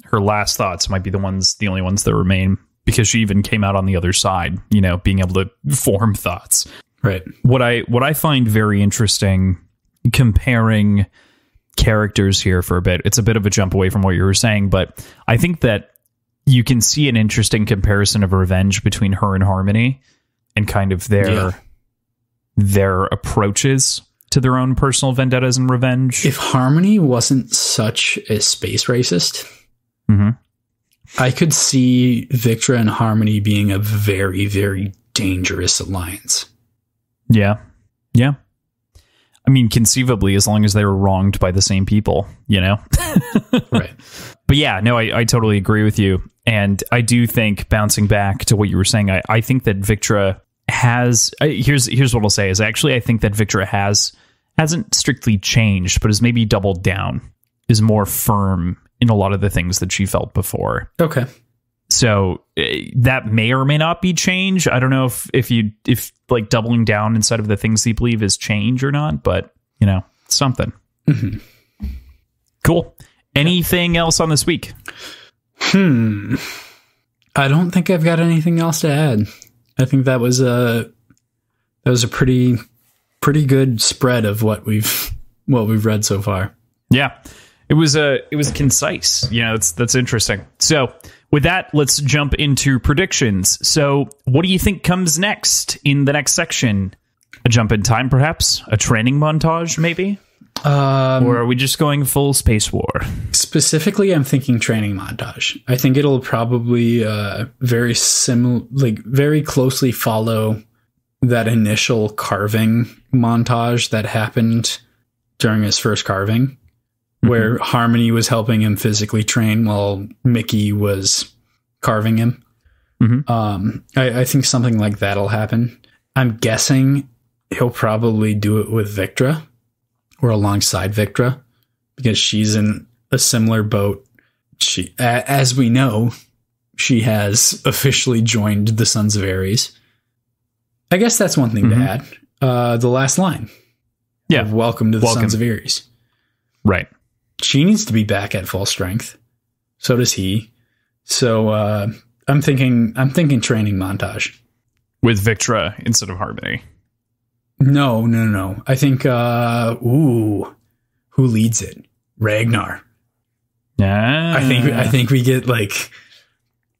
her last thoughts might be the only ones that remain, because she even came out on the other side, being able to form thoughts. Right. What I find very interesting, comparing characters here for a bit, it's a bit of a jump away from what you were saying, but I think that you can see an interesting comparison of revenge between her and Harmony, and kind of their approaches to their own personal vendettas and revenge. If Harmony wasn't such a space racist, I could see Victra and Harmony being a very, very dangerous alliance. Yeah. Yeah. I mean, conceivably, as long as they were wronged by the same people, Right. But yeah, no, I totally agree with you. And I do think, bouncing back to what you were saying, I think that Victra has... Here's what I'll say, is actually I think that Victra hasn't strictly changed, but has maybe doubled down, is more firm in a lot of the things that she felt before. Okay. So that may or may not be change. I don't know if like doubling down inside of the things you believe is change or not, but something. Mm-hmm. Cool. Anything else on this week? I don't think I've got anything else to add. I think that was a pretty good spread of what we've read so far. Yeah. It was concise. That's interesting. So with that, let's jump into predictions. So what do you think comes next in the next section? A jump in time, perhaps? A training montage, maybe? Or are we just going full space war? Specifically, I'm thinking training montage. I think it'll probably very closely follow that initial carving montage that happened during his first carving, where Harmony was helping him physically train while Mickey was carving him. I think something like that'll happen. I'm guessing he'll probably do it with Victra or alongside Victra, because she's in a similar boat. She, as we know, she has officially joined the Sons of Ares. I guess that's one thing to add. The last line. Yeah. Welcome to the Sons of Ares. Right. She needs to be back at full strength. So does he. So I'm thinking training montage. With Victra instead of Harmony. No. I think who leads it? Ragnar. I think we get like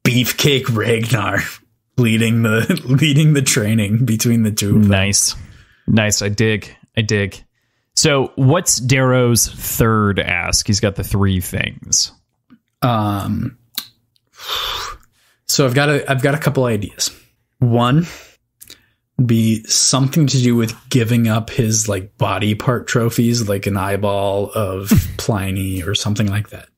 Beefcake Ragnar leading the training between the two of them. Nice. I dig. So what's Darrow's third ask? He's got the three things. So I've got a couple ideas. One would be something to do with giving up his like body part trophies, like an eyeball of Pliny or something like that.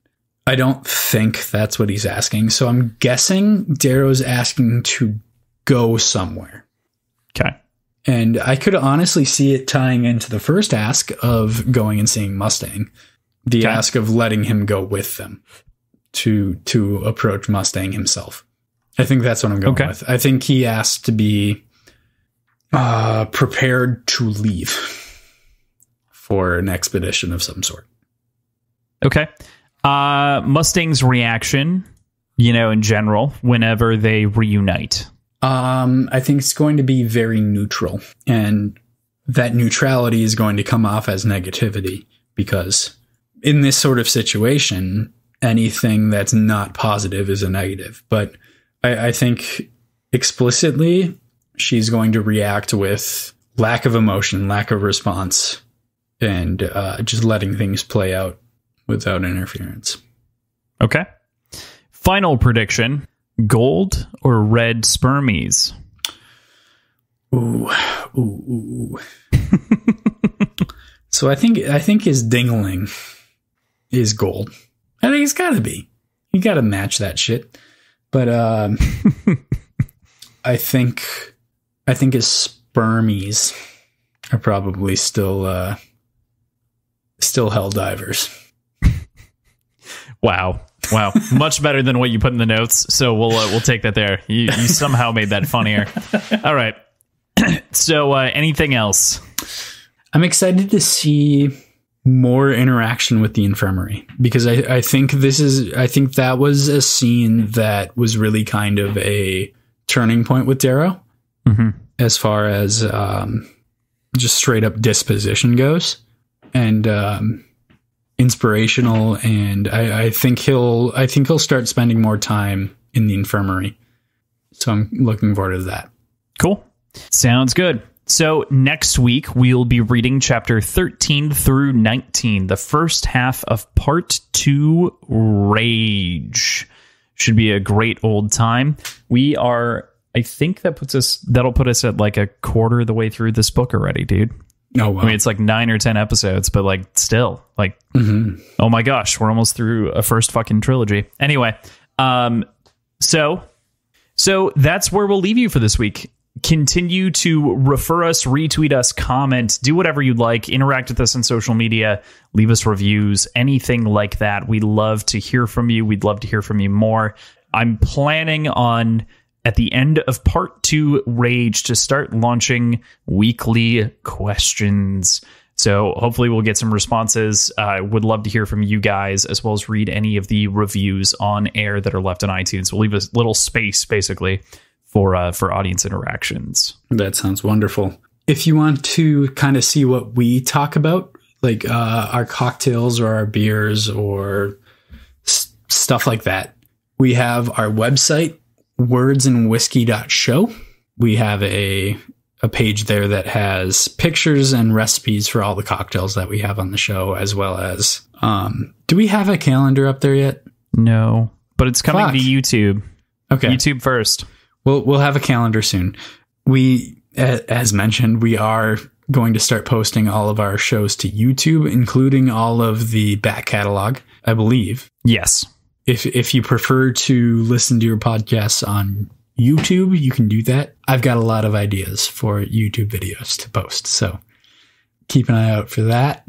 I don't think that's what he's asking. So I'm guessing Darrow's asking to go somewhere. Okay. And I could honestly see it tying into the first ask of going and seeing Mustang. The ask of letting him go with them to approach Mustang himself. I think that's what I'm going with. I think he asked to be prepared to leave for an expedition of some sort. Okay. Mustang's reaction, in general, whenever they reunite. I think it's going to be very neutral, and that neutrality is going to come off as negativity, because in this sort of situation, anything that's not positive is a negative. But I think explicitly she's going to react with lack of emotion, lack of response, and just letting things play out without interference. Okay. Final prediction: gold or red spermies? Ooh. So I think his dingling is gold. I think it's gotta be. You gotta match that shit. But I think his spermies are probably still hell divers. Wow. Much better than what you put in the notes. So we'll take that there. You somehow made that funnier. All right. So anything else? I'm excited to see more interaction with the infirmary, because I think that was a scene that was really kind of a turning point with Darrow, as far as just straight up disposition goes, and inspirational. And I think he'll start spending more time in the infirmary. So I'm looking forward to that. Cool. Sounds good. So next week, we'll be reading chapter 13 through 19, the first half of part 2, Rage. Should be a great old time. We are, I think that'll put us at like a quarter of the way through this book already, dude. Oh, wow. I mean, it's like 9 or 10 episodes, but like still like, oh my gosh, we're almost through a first fucking trilogy. Anyway, so that's where we'll leave you for this week. Continue to refer us, retweet us, comment, do whatever you'd like, interact with us on social media, leave us reviews, anything like that. We'd love to hear from you. We'd love to hear from you more. I'm planning on, at the end of part 2 Rage, to start launching weekly questions. So hopefully we'll get some responses. I would love to hear from you guys, as well as read any of the reviews on air that are left on iTunes. We'll leave a little space, basically, for audience interactions. That sounds wonderful. If you want to kind of see what we talk about, like our cocktails or our beers or stuff like that, we have our website, wordsandwhiskey.show. We have a page there that has pictures and recipes for all the cocktails that we have on the show, as well as do we have a calendar up there yet? No, but it's coming to YouTube. Okay, YouTube first. We'll have a calendar soon. We, as mentioned, we are going to start posting all of our shows to YouTube, including all of the back catalog, I believe. Yes. If you prefer to listen to your podcasts on YouTube, you can do that. I've got a lot of ideas for YouTube videos to post, so keep an eye out for that.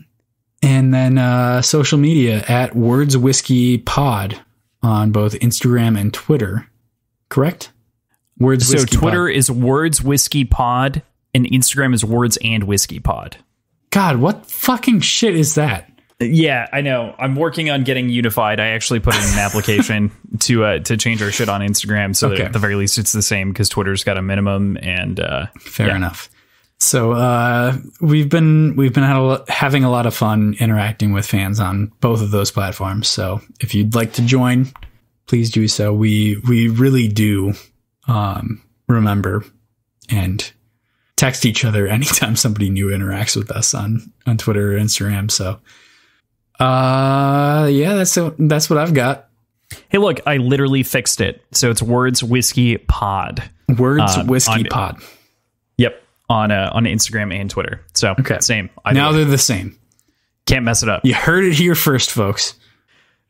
And then social media at Words Whiskey Pod on both Instagram and Twitter. Correct? Words so Whiskey Twitter Pod. is Words Whiskey Pod, and Instagram is Words and Whiskey Pod. God, what fucking shit is that? Yeah, I know. I'm working on getting unified. I actually put in an application to change our shit on Instagram, so that at the very least it's the same, because Twitter's got a minimum. And fair enough. So we've been having a lot of fun interacting with fans on both of those platforms. So if you'd like to join, please do so. We really do remember and text each other anytime somebody new interacts with us on Twitter or Instagram. So that's what I've got. Hey, look, I literally fixed it. So it's Words Whiskey Pod. Words Whiskey Pod. Yep. On Instagram and Twitter. So same. Now they're the same. Can't mess it up. You heard it here first, folks.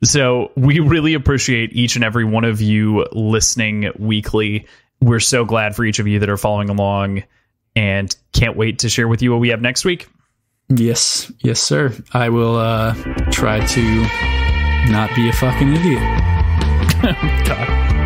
So we really appreciate each and every one of you listening weekly. We're so glad for each of you that are following along, and can't wait to share with you what we have next week. Yes, sir. I will try to not be a fucking idiot. God.